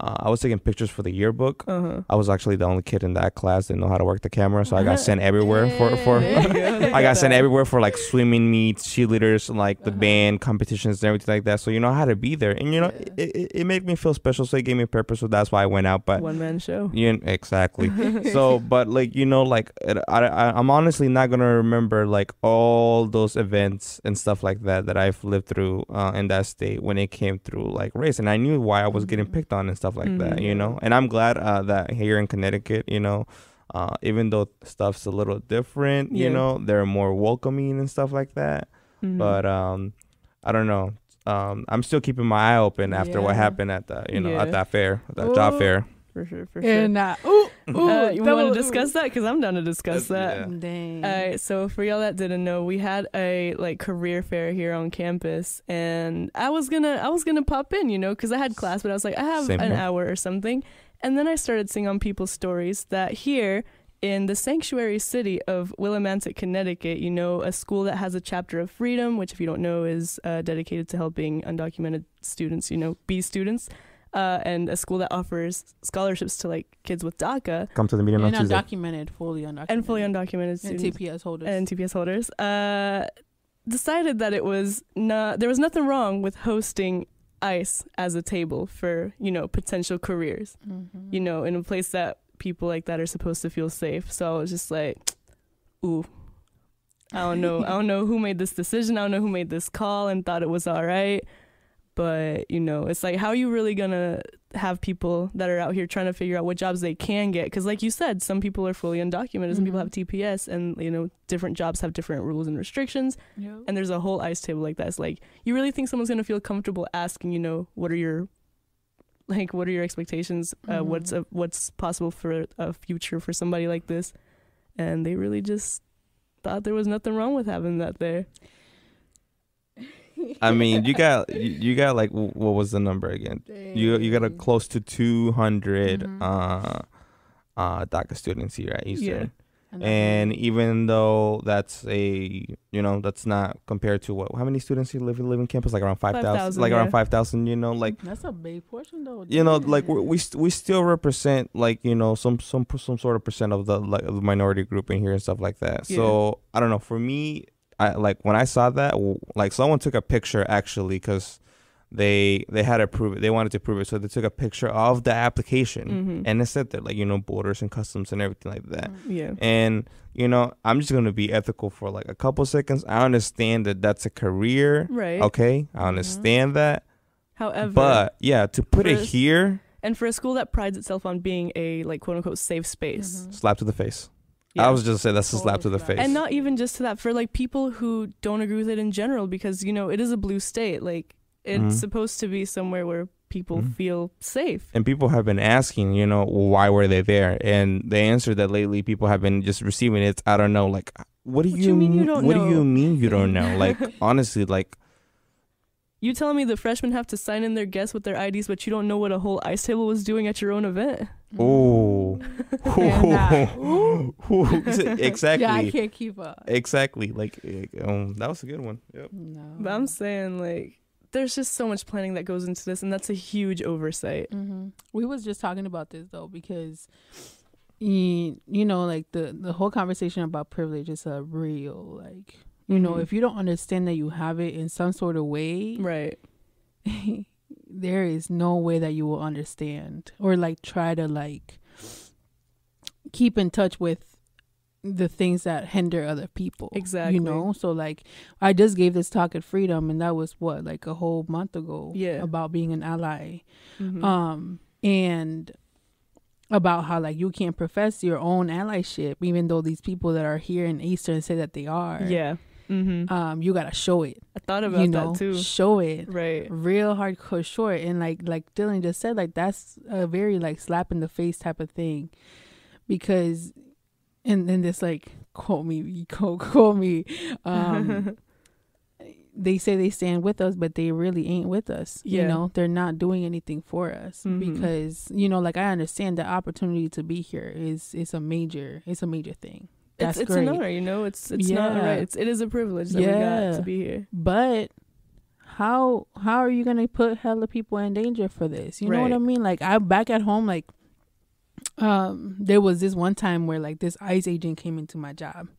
I was taking pictures for the yearbook. I was actually the only kid in that class that didn't know how to work the camera, so I got sent everywhere for I got sent everywhere for like swimming meets, cheerleaders, and like the band competitions and everything like that. So you know I had to be there, and you know it made me feel special. So it gave me a purpose. So that's why I went out. But one man show. Yeah, exactly. So, but like you know, like I'm honestly not gonna remember like all those events and stuff like that I've lived through in that state when it came through like race, and I knew why I was getting picked on and stuff like that, you know. And I'm glad that here in Connecticut, you know, even though stuff's a little different, you know, they're more welcoming and stuff like that. But I don't know. I'm still keeping my eye open after what happened at the, you know, at that fair, that job fair. For sure. And you want to discuss that? Because I'm down to discuss that. Dang. All right, so for y'all that didn't know, we had a like career fair here on campus, and I was gonna pop in, you know, because I had class, but I was like, I have an hour or something, and then I started seeing on people's stories that here in the sanctuary city of Willimantic, Connecticut, you know, a school that has a chapter of Freedom, which if you don't know is dedicated to helping undocumented students, you know, be students. And a school that offers scholarships to like kids with DACA. Come to the meeting on Tuesday. Fully undocumented. And fully undocumented students. And TPS holders. Decided that there was nothing wrong with hosting ICE as a table for, you know, potential careers, you know, in a place that people like that are supposed to feel safe. So I was just like, ooh, I don't know who made this decision. I don't know who made this call and thought it was all right. But, you know, it's like, how are you really going to have people that are out here trying to figure out what jobs they can get? Because like you said, some people are fully undocumented, some people have TPS, and, you know, different jobs have different rules and restrictions. Yep. And there's a whole ice table like that. It's like, you really think someone's going to feel comfortable asking, you know, what are your expectations? What's possible for a future for somebody like this? And they really just thought there was nothing wrong with having that there. I mean, you got like, what was the number again? Dang. You got a close to 200 DACA students here at Eastern. Yeah. And even though that's that's not compared to how many students you live in campus, like around 5,000, around 5,000, you know, like that's a big portion though. You know, like we still represent, like, you know, some sort of percent of the minority group in here and stuff like that. Yeah. So I don't know. For me, I like when I saw that, like someone took a picture actually because they had to prove it. They wanted to prove it, so they took a picture of the application and it said that, like, you know, borders and customs and everything like that. Yeah. And you know, I'm just gonna be ethical for like a couple seconds. I understand that that's a career, right? Okay, I understand that. However, but yeah, to put it here, and for a school that prides itself on being a, like, quote unquote safe space, slap to the face. Yeah. I was just saying that's a slap to the face. And not even just to that, for like people who don't agree with it in general, because, you know, it is a blue state. Like, it's supposed to be somewhere where people feel safe. And people have been asking, you know, why were they there? And the answer that lately people have been just receiving, it's, I don't know. Like, what do you mean you don't know? What do you mean you don't know? Like, honestly, like, you telling me the freshmen have to sign in their guests with their IDs, but you don't know what a whole ice table was doing at your own event? Oh, exactly. Yeah, I can't keep up. Exactly. Like, that was a good one. Yep. No. But I'm saying, like, there's just so much planning that goes into this, and that's a huge oversight. We was just talking about this though, because you know, like the whole conversation about privilege is a real, like, you know, if you don't understand that you have it in some sort of way, right, there is no way that you will understand or like try to like keep in touch with the things that hinder other people. Exactly. You know, so like I just gave this talk at Freedom, and that was what, like a whole month ago. Yeah. About being an ally, and about how like you can't profess your own allyship even though these people that are here in Eastern say that they are. Yeah. You gotta show it. I thought about that too. Show it, right? Real hardcore short, and like Dylan just said, like that's a very like slap in the face type of thing, because, and then this like quote me. They say they stand with us, but they really ain't with us. Yeah. You know, they're not doing anything for us because, you know, like I understand the opportunity to be here is a major thing. That's it's great. An honor, you know. It's not right. It is a privilege that we got to be here. But how are you gonna put hella people in danger for this? You know what I mean? Like I back at home, like there was this one time where like this ICE agent came into my job,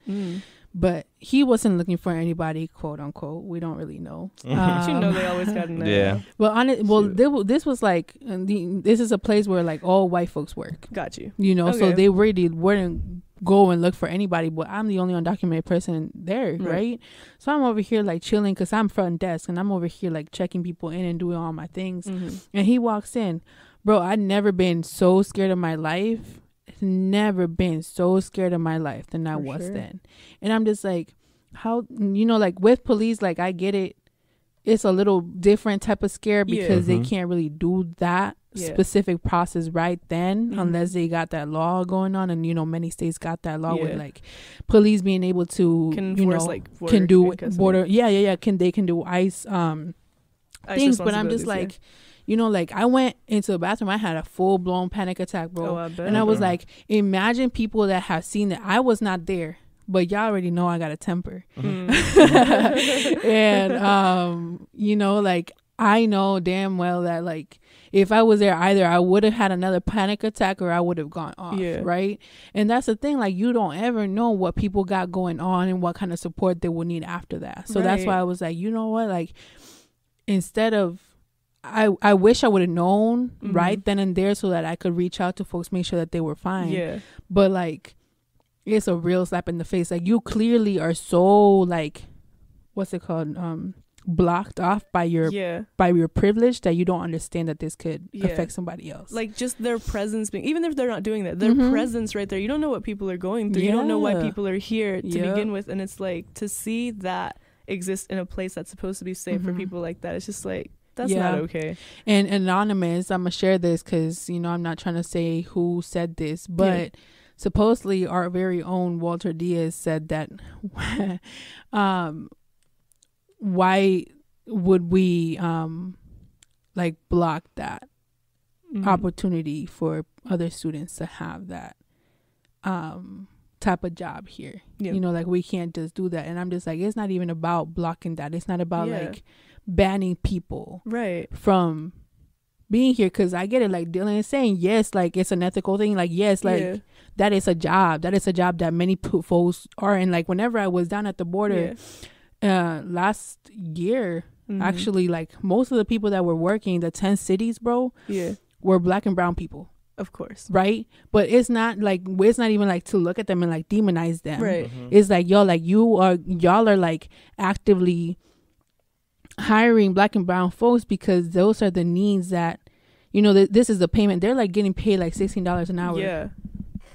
but he wasn't looking for anybody, quote unquote. We don't really know. But you know, they always got in there. Well, this was like this is a place where like all white folks work. Got you. You know, so they really wouldn't go and look for anybody, but I'm the only undocumented person there, right? So I'm over here like chilling because I'm front desk, and I'm over here like checking people in and doing all my things. And he walks in. Bro, I'd never been so scared of my life. Never been so scared of my life than I was then. And I'm just like, how, you know, like with police, like I get it. It's a little different type of scare because they can't really do that specific process right then unless they got that law going on. And, you know, many states got that law with like police being able to, you know, like can do border. They can do ICE things. But I'm just like, you know, like I went into the bathroom. I had a full blown panic attack, bro. I bet. And I was like, imagine people that have seen that. I was not there, but y'all already know I got a temper. And, you know, like I know damn well that like if I was there, either I would have had another panic attack or I would have gone off. Right. And that's the thing. Like you don't ever know what people got going on and what kind of support they will need after that. So that's why I was like, you know what, like instead of, I wish I would have known right then and there so that I could reach out to folks, make sure that they were fine. But like, it's a real slap in the face. Like you clearly are so like, what's it called? blocked off by your privilege that you don't understand that this could affect somebody else. Like just their presence being, even if they're not doing that, their presence right there, you don't know what people are going through. You don't know why people are here to begin with. And it's like to see that exist in a place that's supposed to be safe for people like that, it's just like, that's not okay. And anonymous, I'm gonna share this because I'm not trying to say who said this, but supposedly our very own Walter Diaz said that why would we like block that opportunity for other students to have that type of job here? Like we can't just do that. And I'm just like, it's not even about blocking that. It's not about like banning people from being here, because I get it, like Dylan is saying, yes, like it's an ethical thing, like yes, like that is a job that many folks are in. Like whenever I was down at the border last year, actually, like most of the people that were working the 10 cities, bro, were Black and brown people. Of course. Right? But it's not even like to look at them and like demonize them. Right. It's like, yo, like y'all are like actively hiring Black and brown folks because those are the needs that, this is the payment. They're like getting paid like $16 an hour. Yeah.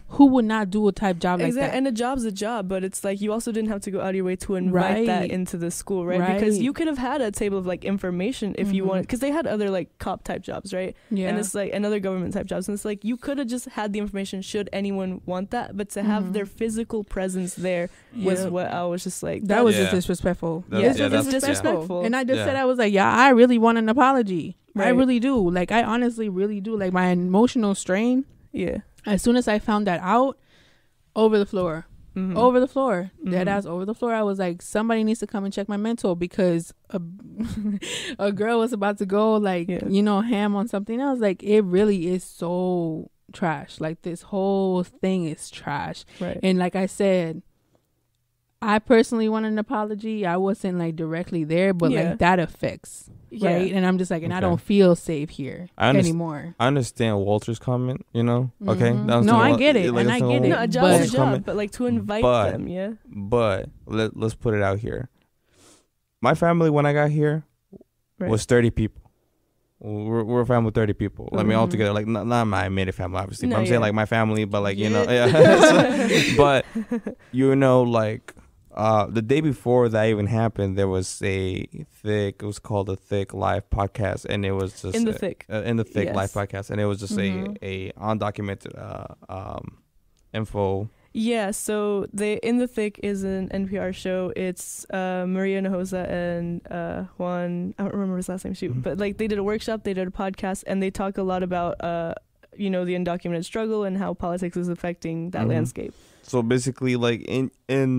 Who would not do a type job like that? And a job's a job, but it's like you also didn't have to go out of your way to invite that into the school, right? Because you could have had a table of like information if you wanted, because they had other like cop type jobs, right? Yeah. And it's like another government type jobs, and it's like you could have just had the information should anyone want that, but to have their physical presence there was what I was just like. That was just disrespectful. It's disrespectful. And I just said, I was like, I really want an apology. Right. I really do. Like I honestly really do. Like my emotional strain. Yeah. As soon as I found that out, over the floor, dead ass over the floor, I was like, somebody needs to come and check my mental, because a girl was about to go like, ham on something else. Like it really is so trash. Like this whole thing is trash. Right. And like I said, I personally want an apology. I wasn't like directly there, but like that affects. Right. And I'm just like, and I don't feel safe here anymore. I understand Walter's comment, Okay. No, I get it. And I get it. No, a job's a job, but like to invite them, But let's put it out here. My family, when I got here, was 30 people. We're a family of 30 people. Like, all together, like not my immediate family, obviously. But I'm saying like my family, but like, but like, the day before that even happened, there was it was called a Thick Live podcast, and it was just in the Thick Live podcast, and it was just a undocumented info. Yeah, so In the Thick is an NPR show. It's Maria Nahosa and Juan, I don't remember his last name, but like they did a workshop, they did a podcast, and they talk a lot about the undocumented struggle and how politics is affecting that landscape. So basically, like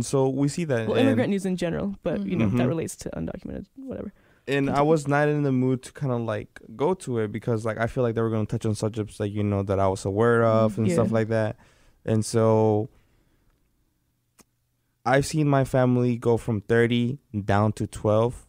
so we see that immigrant news in general, but that relates to undocumented, whatever. And I was not in the mood to kind of like go to it, because like I feel like they were going to touch on subjects like that I was aware of and stuff like that. And so I've seen my family go from 30 down to 12.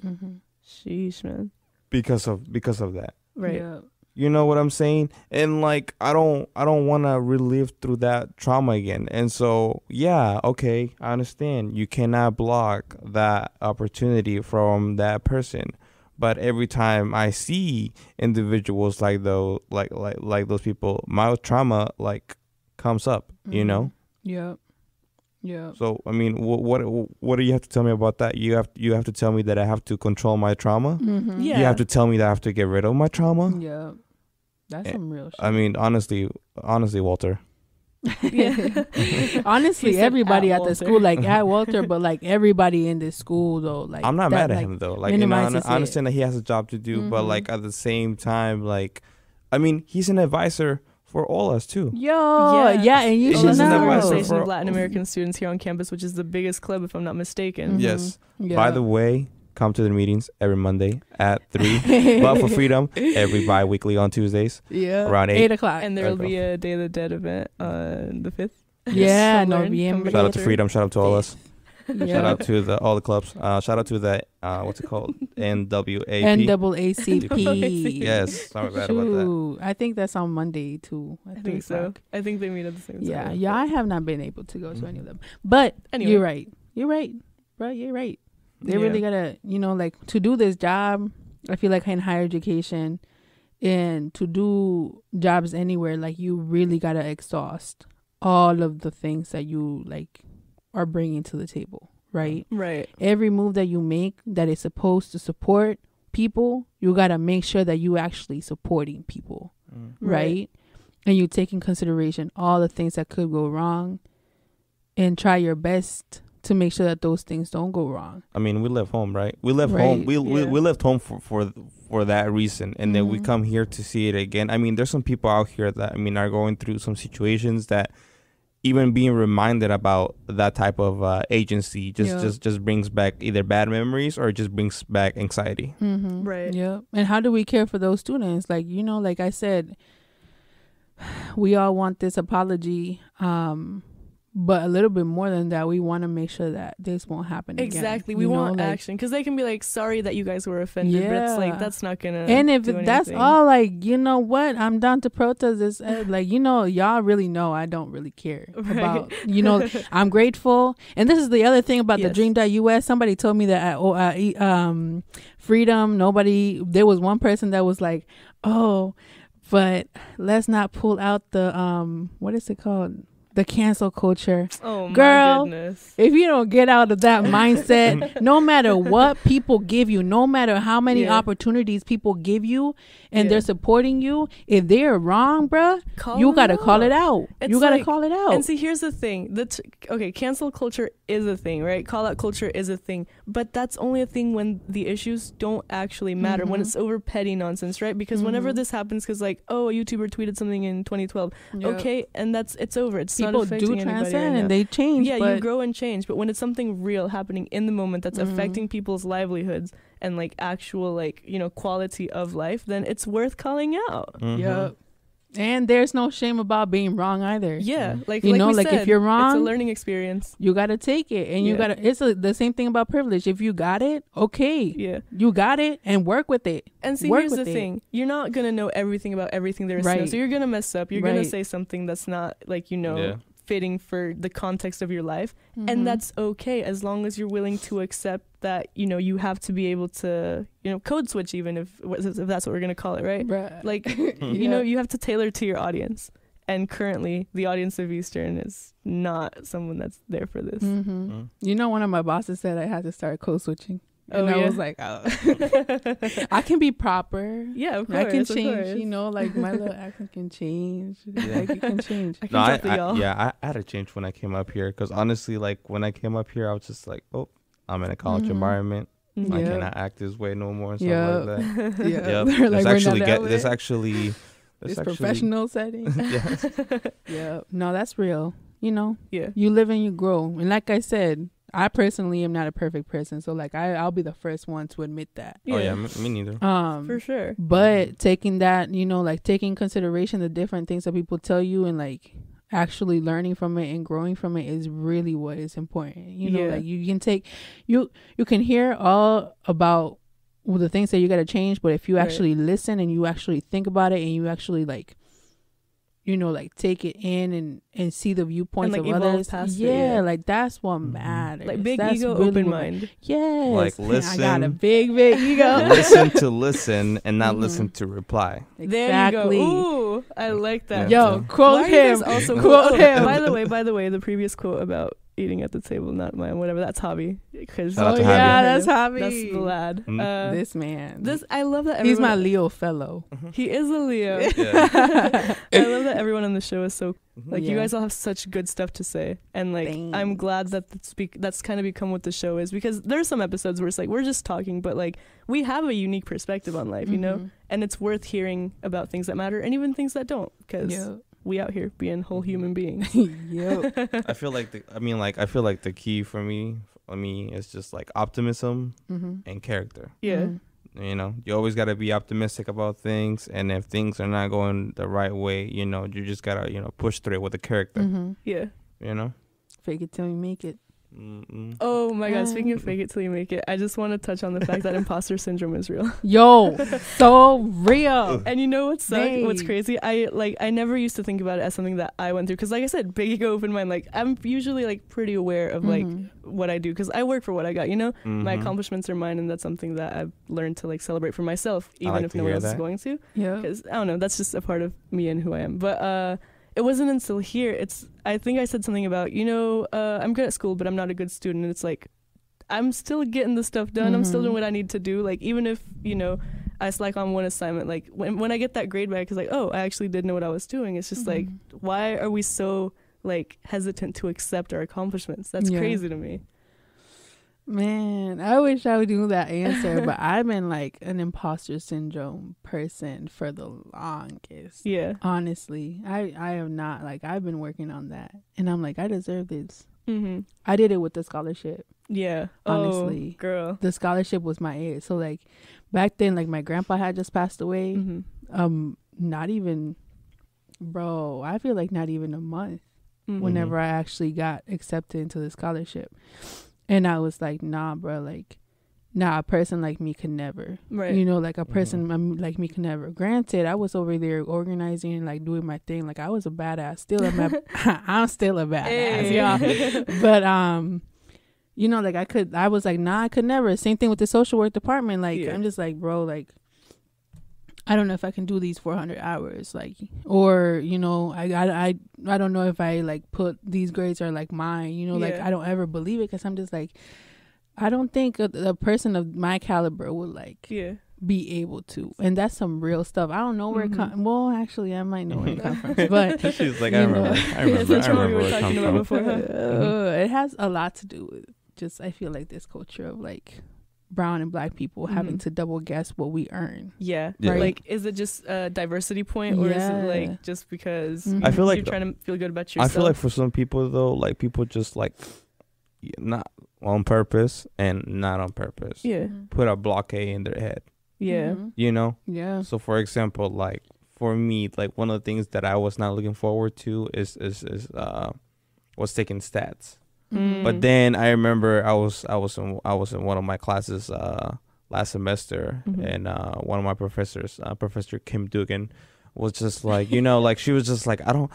Sheesh, man. Because of that. Right. Yeah. You know what I'm saying? And like I don't want to relive through that trauma again. And so okay, I understand. You cannot block that opportunity from that person. But every time I see individuals like those like those people, my trauma like comes up, Yeah. Yeah. So I mean, what do you have to tell me about that? You have to tell me that I have to control my trauma. Yeah. You have to tell me that I have to get rid of my trauma. Yeah. That's some real shit. I mean, honestly, Walter. Yeah. Honestly, everybody at the school, like at Walter, but like everybody in this school though, like I'm not mad at him though. Like I understand that he has a job to do, but like at the same time, like I mean, he's an advisor for all us too. And you should know. Organization of Latin American students here on campus, which is the biggest club, if I'm not mistaken. Yes. By the way, come to the meetings every Monday at 3. But for freedom, every bi-weekly on Tuesdays. Yeah. Around 8 o'clock. And there will be a Day of the Dead event on the 5th. Yeah, shout out to freedom. Shout out to all us. Shout out to all the clubs. Shout out to the what's it called? NAACP. Yes, sorry about that. I think that's on Monday too. I think so. I think they meet at the same time. Yeah. I have not been able to go to any of them, but anyway. You're right, bro. You're right. They really gotta, you know, like to do this job. I feel like in higher education and to do jobs anywhere, like you really gotta exhaust all of the things that you like are bringing to the table, right? Right. Every move that you make that is supposed to support people, you gotta make sure that you actually supporting people, right? And you take in consideration all the things that could go wrong and try your best to make sure that those things don't go wrong. I mean, we left home, right? We left home. We left home for that reason, and then we come here to see it again. I mean, there's some people out here that are going through some situations that even being reminded about that type of agency just brings back either bad memories or it just brings back anxiety. Right. Yeah. And how do we care for those students? Like, you know, like I said, we all want this apology. But a little bit more than that, we want to make sure that this won't happen again. Exactly. We want action, because they can be like, sorry that you guys were offended, but it's like, that's not going to And if that's all, like, you know what, I'm down to protest this. Like, you know, y'all really know I don't really care about, you know, I'm grateful. And this is the other thing about the Dream.us. Somebody told me that at Freedom, there was one person that was like, oh, but let's not pull out the, what is it called? The cancel culture. Oh, girl, my goodness. If you don't get out of that mindset, no matter what people give you, no matter how many opportunities people give you and they're supporting you, if they're wrong, bruh, you got to call it out. You got to call it out. And see, here's the thing. Okay, cancel culture is a thing, right? Call out culture is a thing. But that's only a thing when the issues don't actually matter, when it's over petty nonsense, right? Because whenever this happens, because like, oh, a YouTuber tweeted something in 2012. Okay, and it's over. It's people do transcend and they change. Yeah, you grow and change. But when it's something real happening in the moment that's affecting people's livelihoods and like actual like, you know, quality of life, then it's worth calling out. Yep. And there's no shame about being wrong either. Yeah, like you know, we like said, if you're wrong, it's a learning experience. You gotta take it, and you gotta. It's the same thing about privilege. If you got it, okay, you got it, and work with it. And see, here's the thing: you're not gonna know everything about everything there is to know, so you're gonna mess up. You're gonna say something that's not like fitting for the context of your life, and that's okay as long as you're willing to accept that, you know, you have to be able to, you know, code switch, even if that's what we're gonna call it, right? Like you know, you have to tailor to your audience, and currently the audience of Eastern is not someone that's there for this. You know, one of my bosses said I had to start code switching. And I was like, oh. I can be proper. Yeah, of course. I can change, you know, like my little accent can change. Like it can change. I had to change when I came up here, because honestly, like when I came up here, I was just like, oh, I'm in a college environment. I cannot act this way no more and stuff like that. This actually professional setting. No, that's real. You know, you live and you grow. And like I said, I personally am not a perfect person, so like I'll be the first one to admit that. Oh yeah, me neither. For sure. But taking that, you know, like taking consideration the different things that people tell you and like actually learning from it and growing from it is really what is important. You know, like you can take you can hear all about the things that you got to change, but if you actually listen and you actually think about it and you actually like, you know, like take it in and see the viewpoints and, of others. Like that's what matters. Like big that's ego, really open mind. Yes. Like listen. I got a big ego. Listen to listen and not listen to reply. Exactly. There you go. Ooh, I like that. Yo, quote him. Also quote him. By the way, the previous quote about eating at the table, not mine, whatever, that's Hobby. That's Hobby. That's the lad. This man. I love that he's my Leo fellow. He is a Leo. I love that everyone on the show is so like you guys all have such good stuff to say, and like thanks. I'm glad that that's kind of become what the show is, because there's some episodes where it's like we're just talking, but like we have a unique perspective on life, you know, and it's worth hearing about things that matter and even things that don't, because we out here being whole human beings. I feel like the key for me is just like optimism and character. You know, you always got to be optimistic about things, and if things are not going the right way, you know, you just got to, you know, push through it with the character. You know, fake it till you make it. Oh my god, speaking of fake it till you make it, I just want to touch on the fact that imposter syndrome is real. Yo, so real. And you know what's crazy? I never used to think about it as something that I went through, because like I said, big ego, open mind. Like I'm usually like pretty aware of like what I do, because I work for what I got, you know. My accomplishments are mine, and that's something that I've learned to like celebrate for myself, even if no one else is going to. Yeah, because I don't know, that's just a part of me and who I am. But it wasn't until here, I think I said something about, you know, I'm good at school, but I'm not a good student. And it's like, I'm still getting the stuff done. I'm still doing what I need to do. Like, even if, you know, I slack on one assignment, like when I get that grade back, it's like, oh, I actually did know what I was doing. It's just like, why are we so like hesitant to accept our accomplishments? That's crazy to me. Man, I wish I would do that answer, but I've been like an imposter syndrome person for the longest. Yeah. Honestly, I am not, like, I've been working on that, and I'm like, I deserve this. I did it with the scholarship. Yeah. Honestly. Oh, girl. The scholarship was my aid. So like back then, like my grandpa had just passed away. Not even, bro, I feel like not even a month whenever I actually got accepted into the scholarship. And I was like, nah, bro, like, nah, a person like me could never. Right. You know, like a person like me could never. Granted, I was over there organizing and like doing my thing. Like I was a badass. I'm still a badass, y'all. But, you know, like I was like, nah, I could never. Same thing with the social work department. Like, I'm just like, bro, like, I don't know if I can do these 400 hours, like, or, you know, I don't know if I like put these grades are like mine, you know, like I don't ever believe it, because I'm just like, I don't think a person of my caliber would like be able to, and that's some real stuff. I don't know where it comes. Well, actually, I might know where it comes from, but she's like, I remember what we were talking about before. It has a lot to do with just, I feel like this culture of like brown and black people having to double guess what we earn. Yeah. Right? Like, is it just a diversity point, or is it like just because I feel like you're trying to feel good about yourself? I feel like for some people though, like people just like not on purpose and not on purpose. Yeah. Put a blockade in their head. Yeah. You know? Yeah. So for example, like for me, like one of the things that I was not looking forward to is was taking stats. But then I remember I was in one of my classes last semester, and one of my professors, Professor Kim Dugan, was just like, you know, like she was just like, I don't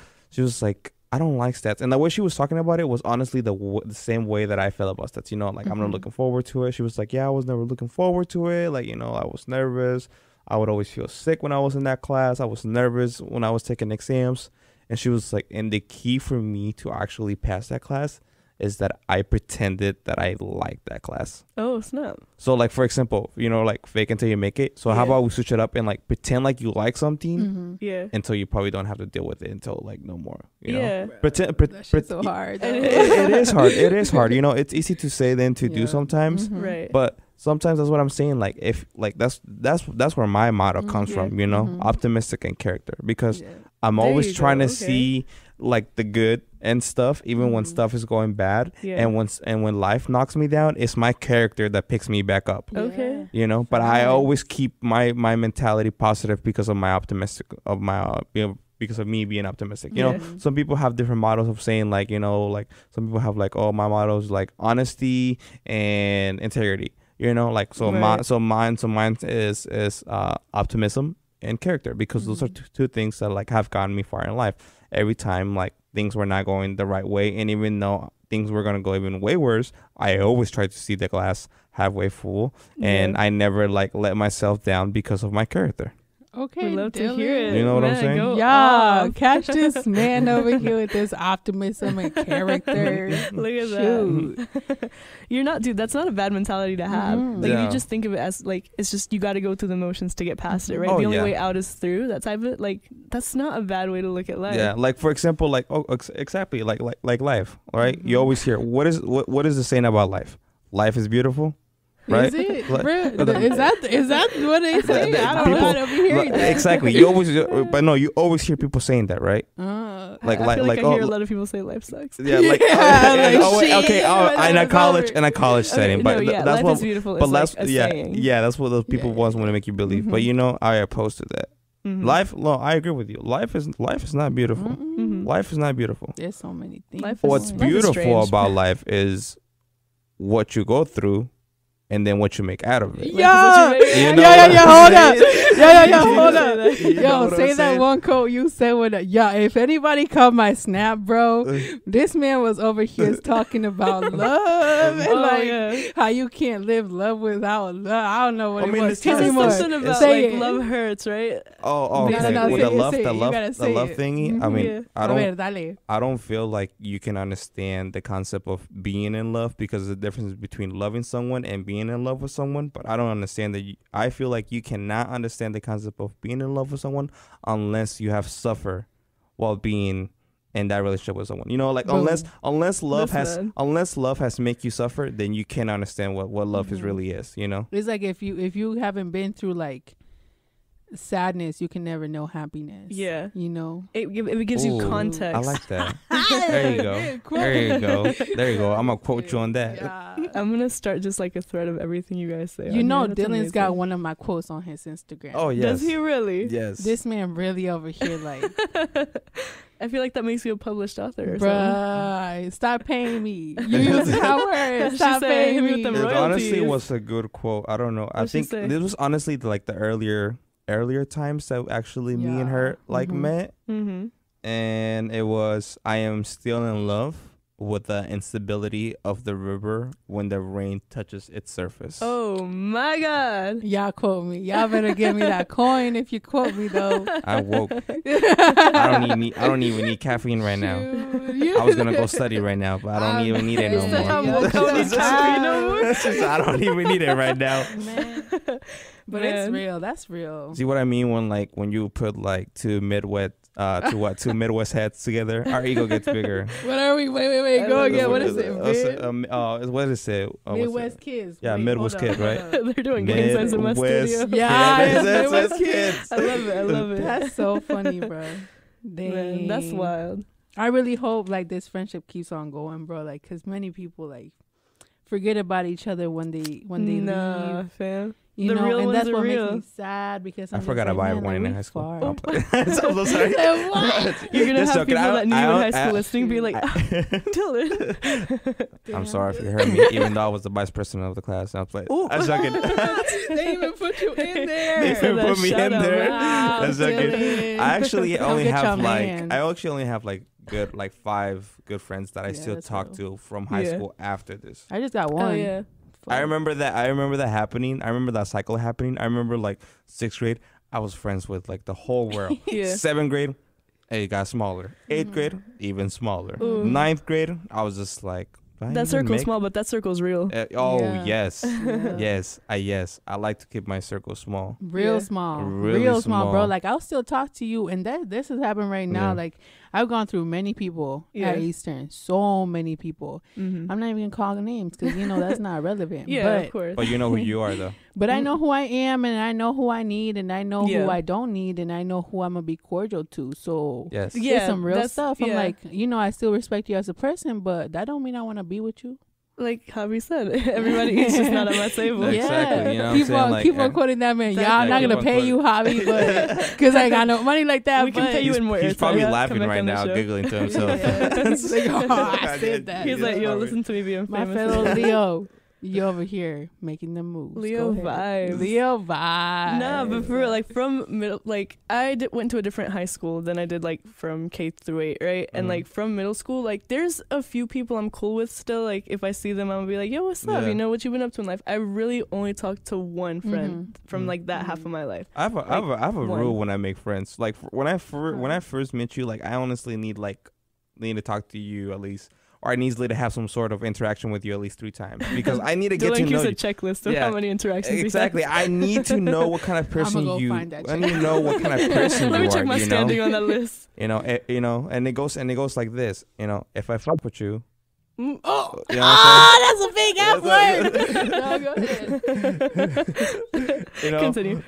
like stats, and the way she was talking about it was honestly the same way that I felt about stats. You know, like I'm not looking forward to it. She was like, yeah, I was never looking forward to it. Like, you know, I was nervous. I would always feel sick when I was in that class. I was nervous when I was taking exams, and she was like, and the key for me to actually pass that class is that I pretended that I liked that class. Oh, snap. So, like, for example, you know, like, fake until you make it. So, how about we switch it up and, like, pretend like you like something until you probably don't have to deal with it until, like, no more, you know? That shit's so hard. It is hard. It is hard. You know, it's easy to say than to do sometimes. Right. But sometimes that's what I'm saying. Like, if, like, that's where my motto comes from, you know? Optimistic and character. Because I'm always trying to see, like, the good and stuff, even when stuff is going bad, and when life knocks me down, it's my character that picks me back up. Okay, you know. But I always keep my mentality positive because of my because of me being optimistic. You know, some people have different models of saying, like, you know, like some people have like, oh, my motto is like honesty and integrity. You know, like mine is optimism and character, because those are two things that like have gotten me far in life. Every time like things were not going the right way, and even though things were going to go even way worse, I always tried to see the glass halfway full, and I never like let myself down because of my character. Okay, we love to hear it. You know what I'm saying? Yeah, catch this man over here with this optimism and character. Look at that. You're not, dude. That's not a bad mentality to have. Like, if you just think of it as like, it's just you got to go through the motions to get past it, right? The only way out is through. That type of like, that's not a bad way to look at life. Yeah, like for example, like exactly, like life, right? You always hear what is the saying about life? Life is beautiful. Right? Is it? Is that what they say? I don't know. Over hearing that. Exactly. You always, but no, you always hear people saying that, right? I hear a lot of people say life sucks. Yeah, like in a college setting, but that's life what is beautiful. But that's that's what those people want to make you believe. But you know, I oppose to that. Life, no, I agree with you. Life is not beautiful. Life is not beautiful. There's so many things. What's beautiful about life is what you go through and then what you make out of it. Yeah, hold up. Hold up. Yo, say that one quote you said with that. Yeah, if anybody caught my snap, bro, this man was over here talking about love and how you can't live love without love. I don't know what it was. Tell me more. Something about like love hurts, right? Oh, okay. No, with the love it. thingy. I mean, I don't feel like you can understand the concept of being in love, because the difference between loving someone and being in love with someone. But I don't understand that. I feel like you cannot understand the concept of being in love with someone unless you have suffered while being in that relationship with someone. You know, like unless love has make you suffer, then you can't understand what love is really is. You know, it's like if you haven't been through like sadness, you can never know happiness. Yeah, you know, it gives you context. I like that. There you go. I'm gonna quote you on that. Yeah. I'm gonna start just like a thread of everything you guys say. You know, Dylan's got one of my quotes on his Instagram. Oh yes. Does he really? Yes. This man really over here like. I feel like that makes you a published author or something. Stop paying me. You use that word. Stop paying me. It honestly was a good quote. I don't know. I think this was honestly like the earlier times that actually me and her like met. And it was, I am still in love with the instability of the river when the rain touches its surface. Oh my God. Y'all quote me. Y'all better give me that coin if you quote me though. I woke. I don't even need caffeine right now. I was gonna go study right now, but I don't even need it no more. I don't even need it right now. Man. But it's real. That's real. See what I mean when you put like two Midwest heads together, our ego gets bigger. What are we? Wait. Go again. What is it? What is it? Midwest kids. Yeah, Midwest kids, right? They're doing gang signs in my studio. Yeah, Midwest kids. I love it. That's so funny, bro. Man, that's wild. I really hope like this friendship keeps on going, bro. Like, cause many people like forget about each other when they leave. Fam. You know, and that's what makes me sad because I forgot about everyone in high school. I'm so sorry. You're gonna have people that knew you in high school listening be like, Dylan. I'm sorry if you heard me, even though I was the vice president of the class. I was like, I'm joking. They even put you in there. They even put me in there. Wow, that's joking. I actually only have like good like 5 good friends that I still talk to from high school after this. I just got one. Oh, yeah. I remember that happening. I remember that cycle happening. I remember like 6th grade, I was friends with like the whole world. 7th grade, it got smaller. 8th grade, even smaller. 9th grade, I was just like, that circle's small, but that circle's real. Yes. Yes. I like to keep my circle small. Real small, bro. Like I'll still talk to you, and this is happening right now. Yeah. Like I've gone through many people at Eastern, so many people. I'm not even gonna call the names because you know that's not relevant. Of course. But you know who you are though. But I know who I am, and I know who I need, and I know who I don't need, and I know who I'm gonna be cordial to. So yes, it's some real stuff. I'm like, you know, I still respect you as a person, but that don't mean I want to be with you. Like Javi said, everybody is just not on my table. Exactly. You know keep on quoting that man. Exactly. I'm not gonna pay you, Javi, but because I ain't got no money like that. We can pay you in more. He's probably laughing right now, giggling to himself. I said that. He's like, yo, listen to me being famous. My fellow Leo. You over here making the moves. Leo vibes. Nah, but for real, like from middle, like I went to a different high school than I did like from K through 8, right? And like from middle school, like there's a few people I'm cool with still. Like if I see them, I'm gonna be like, yo, what's up? You know, what you been up to in life? I really only talk to one friend from like that half of my life. I have a rule when I make friends. Like when I first met you, like I honestly need to talk to you at least. Or I need to have some sort of interaction with you at least 3 times because I need to get to know you. Dylan keeps a checklist of how many interactions. Exactly. I need to know what kind of person I need to know what kind of person you are. Let me check my standing on that list. You know, and it goes like this. You know, if I fuck with you. You know that's a big F word. No, go ahead. Continue.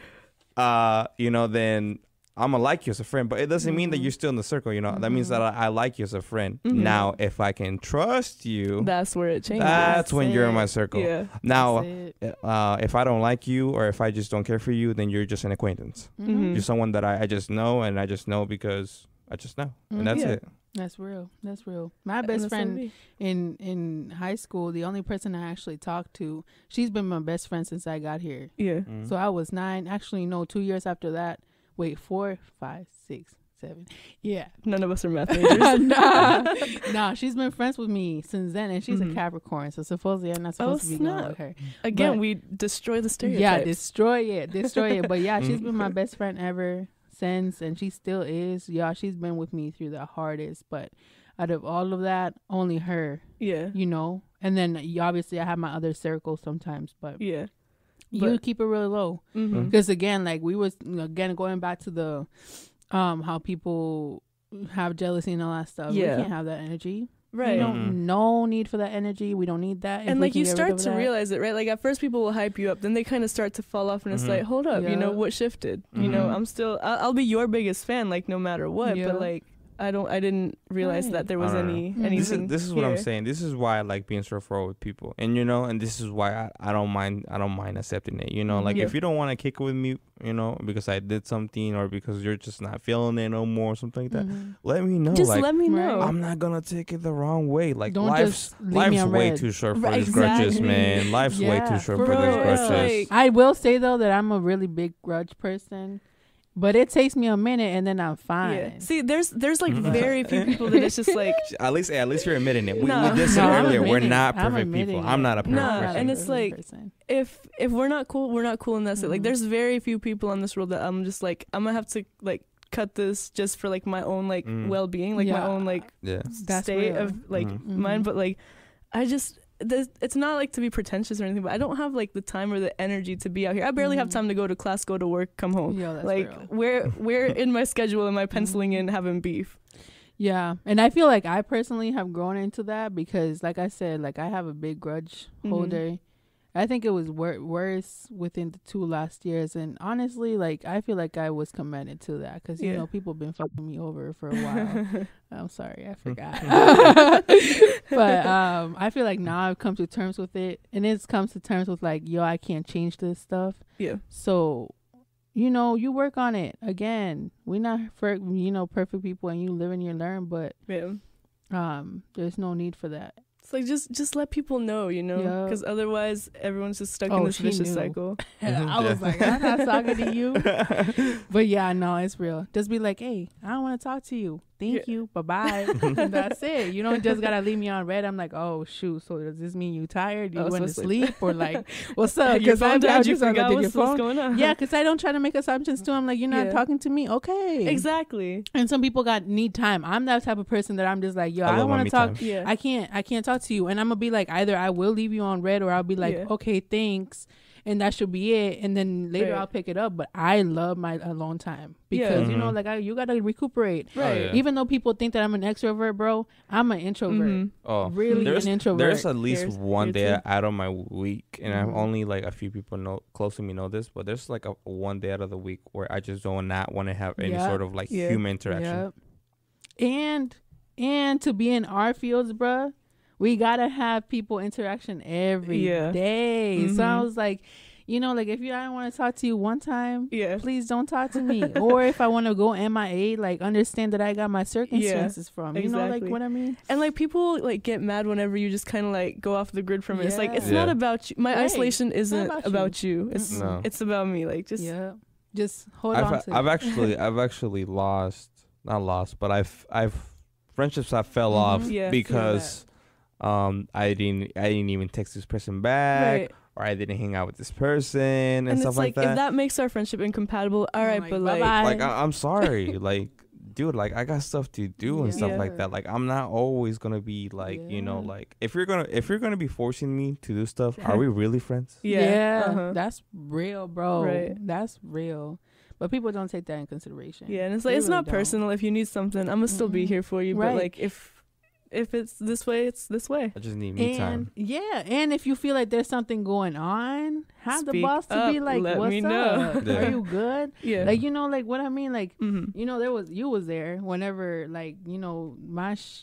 You know, then I'm gonna like you as a friend, but it doesn't mean that you're still in the circle, you know. That means that I like you as a friend. Now, if I can trust you, that's where it changes. That's when you're in my circle. Yeah. Now, if I don't like you or if I just don't care for you, then you're just an acquaintance. You're someone that I just know, and I just know because I just know, and that's it. That's real. That's real. My best friend in high school, the only person I actually talked to, she's been my best friend since I got here. Yeah. So I was 9. Actually, no, 2 years after that. Wait, 4, 5, 6, 7. Yeah. None of us are math majors. Nah, she's been friends with me since then, and she's a Capricorn, so supposedly I'm not supposed to be going with her. Again, we destroy the stereotypes. Yeah, destroy it. But yeah, she's been my best friend ever since, and she still is. Yeah, she's been with me through the hardest, but out of all of that, only her. Yeah. You know? And then obviously I have my other circle sometimes, but yeah. You keep it really low. Because again, like we was, again, going back to the how people have jealousy and all that stuff. Yeah. We can't have that energy. Right. No need for that energy. We don't need that. And like you start to realize it, right? Like at first people will hype you up, then they kind of start to fall off, and it's like, hold up, you know, what shifted? You know, I'll be your biggest fan, like no matter what, but like I didn't realize that there was anything. This is what I'm saying. This is why I like being straightforward with people, and you know, and this is why I don't mind accepting it. You know, like if you don't want to kick it with me, you know, because I did something or because you're just not feeling it no more or something like that, let me know. Just like, let me know. I'm not gonna take it the wrong way. Like don't life's way too short for these grudges, man. Life's way too short for these grudges. Like, I will say though that I'm a really big grudge person. But it takes me a minute and then I'm fine. Yeah. See, there's like very few people that it's just like at least you're admitting it. We did say earlier we're not perfect people. I'm not a perfect person. And it's like if we're not cool, we're not cool, and that's it. Like there's very few people on this world that I'm just like I'm gonna have to like cut this just for like my own like well-being, like my own like state of like mind. But like I just. It's not like to be pretentious or anything, but I don't have like the time or the energy to be out here. I barely have time to go to class, go to work, come home. Yeah, that's like real. where in my schedule am I penciling in having beef? Yeah, and I feel like I personally have grown into that because, like I said, like I have a big grudge holder. I think it was worse within the 2 last years, and honestly, like I feel like I was committed to that because you know people been fucking me over for a while. I'm sorry, I forgot. But I feel like now I've come to terms with it, and it comes to terms with like, yo, I can't change this stuff. Yeah. So, you know, you work on it. Again, we're not perfect people, and you live and you learn. But there's no need for that. It's like just let people know, you know, because otherwise everyone's just stuck in this vicious cycle. I was like, I'm not talking to you. But yeah, no, it's real. Just be like, hey, I don't want to talk to you. Thank you. Bye-bye. That's it. You don't just got to leave me on red. I'm like, oh, shoot. So does this mean you tired? Do you want to sleep? Or like, what's up? Your phone died. You forgot what's going on. Yeah, because I don't try to make assumptions too. I'm like, you're not talking to me? Okay. Exactly. And some people need time. I'm that type of person that I'm just like, yo, I don't want to talk. Yeah. I can't talk to you. And I'm going to be like, either I will leave you on red or I'll be like, okay, thanks. And that should be it. And then later I'll pick it up. But I love my alone time because, you know, like you got to recuperate. Right. Even though people think that I'm an extrovert, bro, I'm an introvert. Oh, really an introvert. There's at least one day out of my week. And I'm only like a few people close to me know this. But there's like a one day out of the week where I just don't not want to have any sort of like human interaction. Yep. And to be in our fields, bro, we gotta have people interaction every day. So I was like, you know, like if I don't want to talk to you one time, please don't talk to me. Or if I want to go MIA, like understand that I got my circumstances from. You know, like what I mean? And like people like get mad whenever you just kind of like go off the grid from it. It's like it's not about you. My isolation isn't about you. It's about me. Like just hold on to it. I've actually not lost, but I've friendships I fell off because I didn't even text this person back, or I didn't hang out with this person and stuff like that. If that makes our friendship incompatible, all right, but like I'm sorry, like dude, like I got stuff to do and stuff like that. Like I'm not always gonna be like you know, like if you're gonna be forcing me to do stuff, are we really friends? That's real, bro. Right. That's real. But people don't take that in consideration. Yeah, and it's like it's really not personal. If you need something, I'm gonna still be here for you. But like if it's this way, it's this way. I just need me time. Yeah, and if you feel like there's something going on, have the boss to be like, what's up? Are you good? Yeah. Like, you know, like what I mean? Like, you know, you was there whenever, like, you know,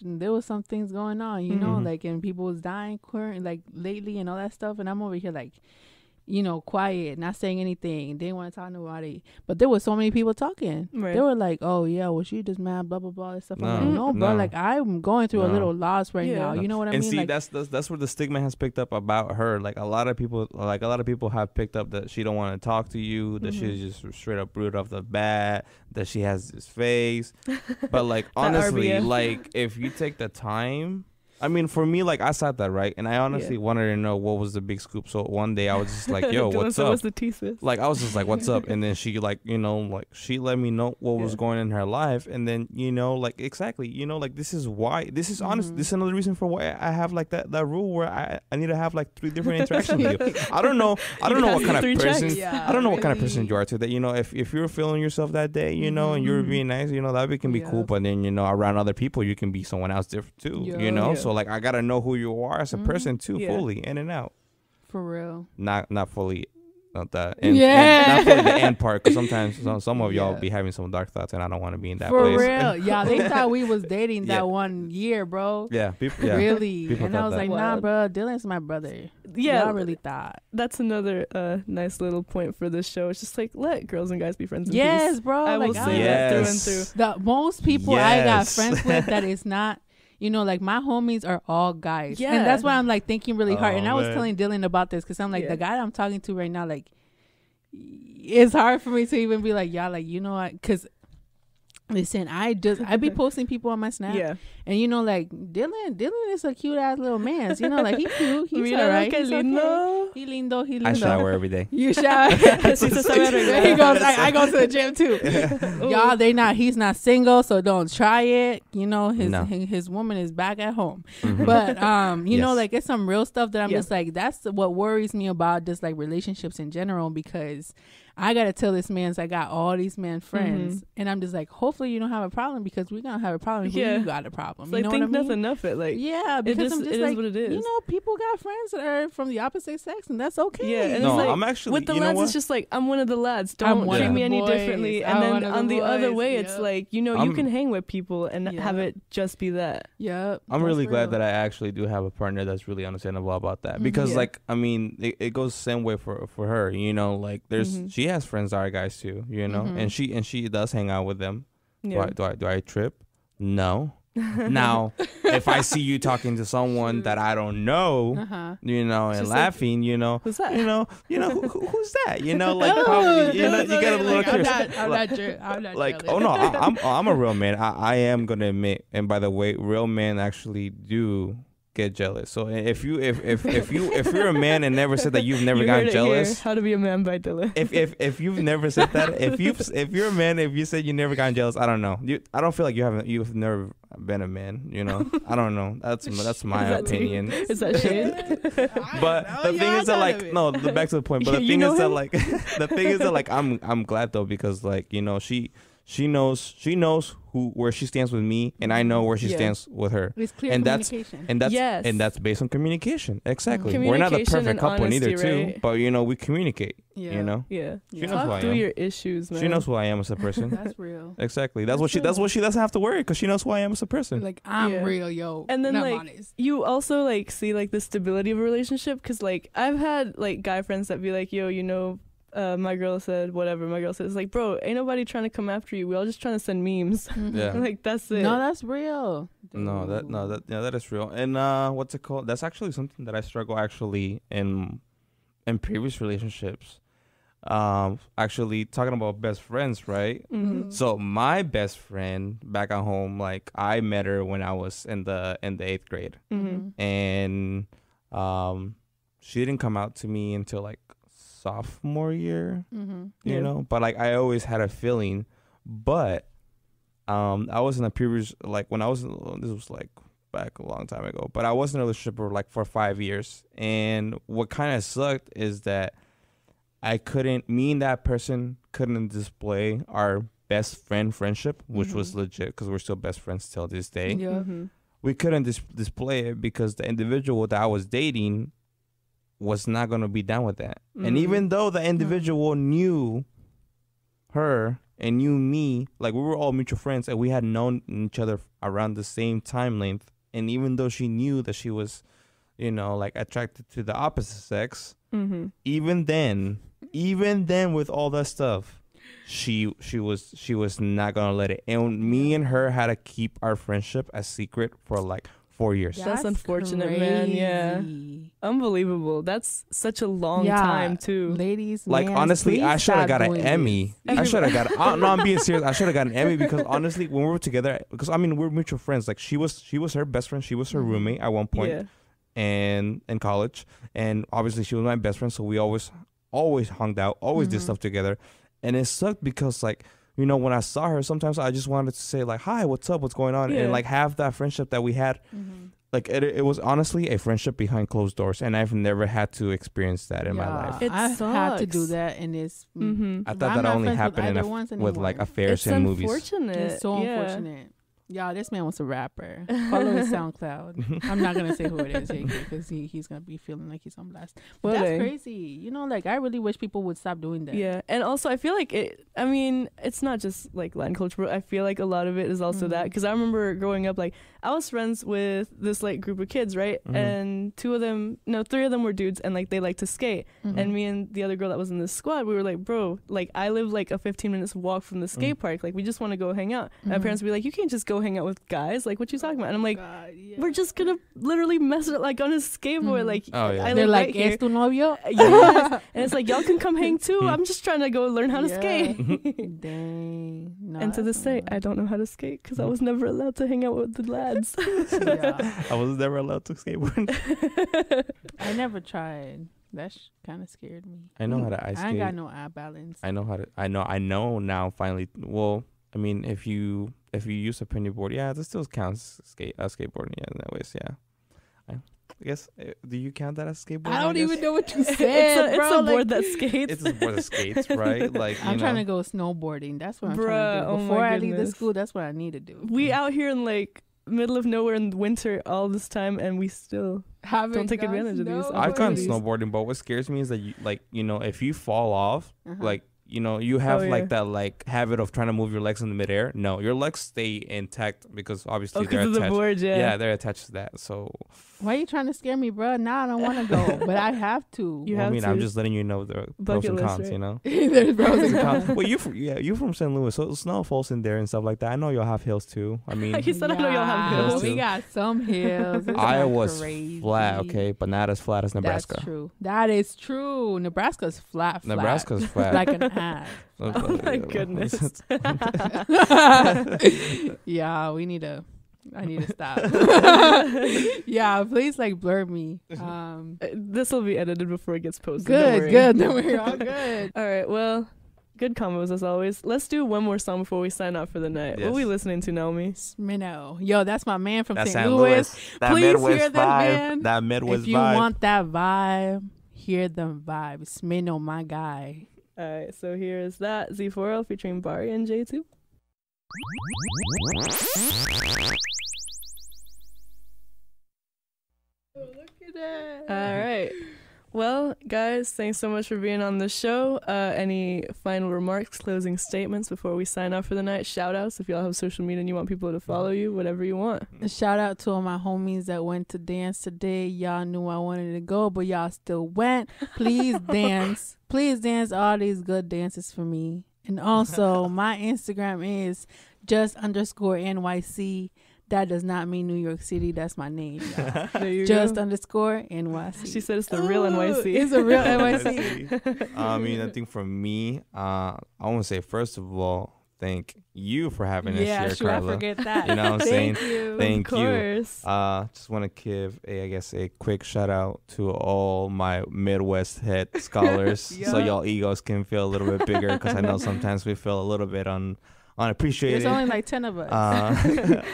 there was some things going on, you know, like, and people was dying like lately and all that stuff. And I'm over here like, quiet, not saying anything, didn't want to talk to nobody. But there was so many people talking. Right. They were like, "Oh yeah, well she just mad, blah blah blah," and stuff. I'm like, no, bro, like I'm going through a little loss right now. You know what I mean? And see, like, that's where the stigma has picked up about her. Like a lot of people have picked up that she don't want to talk to you, that she's just straight up rude off the bat, that she has this face. But like honestly, like if you take the time. I mean, for me, like, I said that, right? And I honestly wanted to know what was the big scoop. So one day I was just like, yo, what's up? What's the thesis? Like, I was just like, what's up? And then she, like, she let me know what was going on in her life. And then, like, exactly, like, this is why, this is honest. This is another reason for why I have, like, that rule where I need to have, like, 3 different interactions with you. I don't know what kind of person, I don't know what kind of person you are to that, if you're feeling yourself that day, and you're being nice, that can be cool. But then, around other people, you can be someone else different too, So, like, I gotta know who you are as a person too, fully in and out. For real. Not fully, not that. And not fully the end part, because sometimes some of y'all be having some dark thoughts, and I don't want to be in that place. For real, yeah. They thought we was dating that 1 year, bro. Yeah, people. Yeah, really. People and I was like, nah, bro. Dylan's my brother. Yeah, I really thought. That's another nice little point for this show. It's just like, let girls and guys be friends. Yes, peace. bro. I will say that through and through. The most people I got friends with that is not. Like my homies are all guys. Yeah. And that's why I'm like thinking really hard. And I was telling Dylan about this because I'm like, the guy I'm talking to right now, like, it's hard for me to even be like, y'all, like, what? Because, listen, I be posting people on my Snap. Yeah. And, like, Dylan is a cute ass little man. Like, he's cute. He's all right. He's lindo. Okay. He lindo. I shower every day. You shower. He goes, I go to the gym too. Y'all, he's not single, so don't try it. His woman is back at home. But, like, it's some real stuff that I'm just like, that's what worries me about just like relationships in general, because I gotta tell this man, I got all these men friends, and I'm just like, hopefully you don't have a problem, because we're gonna have a problem if you got a problem. It's like, think nothing of it. Like, because I'm just like, is what it is. People got friends that are from the opposite sex, and that's okay. Yeah, and I'm actually with the lads. It's just like, I'm one of the lads. Don't treat me any differently. And then on the other way, it's like, you can hang with people and have it just be that. Yeah, I'm really glad that I actually do have a partner that's really understandable about that, because like, I mean, it goes the same way for her. Like, she has friends that are guys too, and she does hang out with them. Do I trip? No. Now, if I see you talking to someone that I don't know, and she's laughing, like, who's that? Who's that? Like, probably, you get a little curious. I'm not like, oh no, I'm a real man. I am gonna admit, and by the way, real men actually do get jealous. So if you're a man and never said that you've never gotten jealous, How to Be a Man by Dylan. If you've never said that, if you're a man, if you said you never gotten jealous, I don't know. I don't feel like you've never been a man. I don't know. That's my opinion. Is that shade? But the thing is that, like, no, back to the point. But the thing is that, like, I'm glad though, because like, she knows where she stands with me, and I know where she stands with her. It's clear communication. And that's based on communication. Exactly. We're not the perfect couple neither, too, but we communicate. Yeah. She knows Talk who I through am. your issues, man. She knows who I am as a person. That's real. Exactly. That's what she doesn't have to worry, because she knows who I am as a person. Like, I'm real, yo. And then, like, honest. you also like see like the stability of a relationship, because like I've had like guy friends that be like, yo, my girl said whatever. My girl said, it's like, bro, ain't nobody trying to come after you. We all just trying to send memes. Yeah. Like, that's it. No, that's real. That is real. And what's it called? That's actually something that I struggle actually in previous relationships. Actually talking about best friends, right? So my best friend back at home, like, I met her when I was in the 8th grade, and she didn't come out to me until like sophomore year, but like I always had a feeling. But I was in a previous, like, when I was this was like back a long time ago, but I was in a relationship for like 5 years, and what kind of sucked is that me and that person couldn't display our best friend friendship, which was legit, because we're still best friends till this day. We couldn't display it because the individual that I was dating was not going to be down with that. And even though the individual knew her and knew me, like, we were all mutual friends, and we had known each other around the same time length, and even though she knew that she was, like attracted to the opposite sex, Mm-hmm. even then with all that stuff, she was not gonna let it. And me and her had to keep our friendship a secret for like 4 years. That's unfortunate, man. Yeah, unbelievable. That's such a long time too. Ladies, like, honestly, I should have got an Emmy. I should have got no, I'm being serious. I should have got an Emmy because honestly, when we were together, because I mean, we're mutual friends. Like, she was her best friend. She was her roommate at one point. Yeah. And in college, and obviously she was my best friend, so we always hung out, always did stuff together. And it sucked because, like, when I saw her, sometimes I just wanted to say like, hi, what's up, what's going on, and like have that friendship that we had. Like, it was honestly a friendship behind closed doors, and I've never had to experience that in my life. I've had to do that, and it's I thought that only happened with like affairs and movies. It's so unfortunate. Y'all, this man was a rapper. Follow his SoundCloud. I'm not gonna say who it is because he's gonna be feeling like he's on blast. But that's crazy. Like, I really wish people would stop doing that. Yeah, and also I feel like it's not just like Latin culture, but I feel like a lot of it is also that, because I remember growing up, like, I was friends with this like group of kids, right? And three of them were dudes, and like they like to skate. And me and the other girl that was in this squad, we were like, bro, like, I live like a 15 minutes walk from the skate park. Like, we just want to go hang out. My parents would be like, you can't just go hang out with guys. Like, what you talking about? And I'm like, we're just gonna literally mess it up, like, on a skateboard. Like, they're like, ¿Es tu novio? Yes. And it's like, y'all can come hang too. I'm just trying to go learn how to skate. Dang. No, and to this day, I don't know how to skate because I was never allowed to hang out with the lads. I was never allowed to skateboard. I never tried. That kind of scared me. I know how to ice skate. I ain't got no eye balance. I know now finally. Well, I mean, if you use a penny board, this still counts skateboarding. Yeah, in that ways, yeah. I guess, do you count that as skateboarding? I don't even know what you said, bro. It's a board that skates. It's a board that skates, right? Like, I'm trying to go snowboarding. That's what I'm trying to do. Before I leave the school, that's what I need to do. We out here in like middle of nowhere in winter all this time, and we still don't take advantage of these. I've gone snowboarding, but what scares me is that if you fall off, like, you have that like habit of trying to move your legs in the midair. No, your legs stay intact because obviously they're attached. The board, yeah, they're attached to that. So why are you trying to scare me, bro? Now I don't want to go, but I have to. I'm just letting you know the pros and cons. Right? There's pros and cons. Well, you're from St. Louis, so snow falls in there and stuff like that. I know y'all have hills too. I mean, he said I know y'all have hills. We got some hills. Iowa's flat, okay, but not as flat as Nebraska. That's true. That is true. Nebraska's flat. Nebraska's flat. Like an ass. Oh my goodness. Yeah, I need to stop. Yeah, please like blur me. This will be edited before it gets posted. Good. Then we're all good. All right, well, good combos as always. Let's do one more song before we sign off for the night. Yes. What are we listening to, Naomi? Smino. Yo, that's my man from St. Louis. That please Midwest hear that man. That Midwest vibe. If you want that vibe, hear the vibe. Smino, my guy. All right, so here's that Z4L featuring Bari and J2. Oh, look at that. All right. Well, guys, thanks so much for being on the show. Any final remarks, closing statements before we sign off for the night? Shout outs if y'all have social media and you want people to follow you, whatever you want. A shout out to all my homies that went to dance today. Y'all knew I wanted to go, but y'all still went. Please dance. Please dance all these good dances for me. And also, my Instagram is just_NYC. That does not mean New York City. That's my name. Just_NYC. She said it's the real NYC. It's a real NYC. I mean, I think for me, I want to say, first of all, thank you for having us here, Carla. I forget that. You know what I'm saying? Thank you. Just want to give a quick shout out to all my Midwest head scholars, so y'all egos can feel a little bit bigger, because I know sometimes we feel a little bit unappreciated. There's only like 10 of us.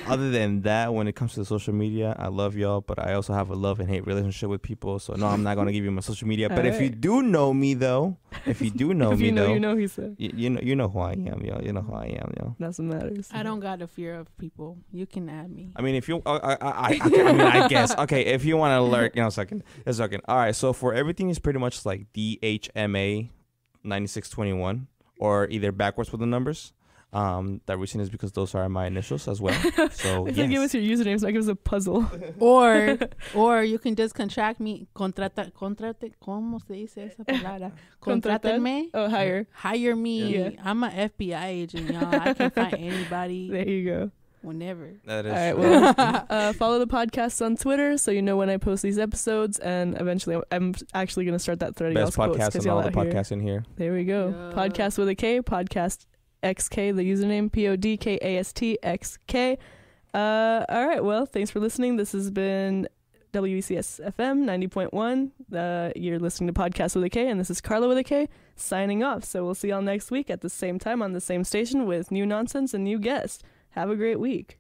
Other than that, when it comes to social media, I love y'all, but I also have a love and hate relationship with people. So no, I'm not gonna give you my social media. But if you do know me though, you know, he said. You know who I am, yo. You know who I am, yo. That's what matters. I don't got a fear of people. You can add me. I mean, if you, I guess. Okay, if you want to lurk, a second. All right, so for everything is pretty much like DHMA 9621, or either backwards with the numbers. That reason is because those are my initials as well. So if you give us your username, so I give us a puzzle. or you can just contract me. Contrate. ¿Cómo se dice esa palabra? Contrátenme. Oh, hire me. Yeah. I'm an FBI agent, y'all. I can find anybody. There you go. Whenever. That is all right, well, follow the podcast on Twitter so you know when I post these episodes, and eventually I'm actually going to start that thread. Best podcast and all the podcasts in here. There we go. Yeah. Podcast with a K, podcast XK, the username, PODKASTXK. All right, well, thanks for listening. This has been WECS FM 90.1. You're listening to Podcast with a K, and this is Carla with a K signing off. So we'll see y'all next week at the same time on the same station with new nonsense and new guests. Have a great week.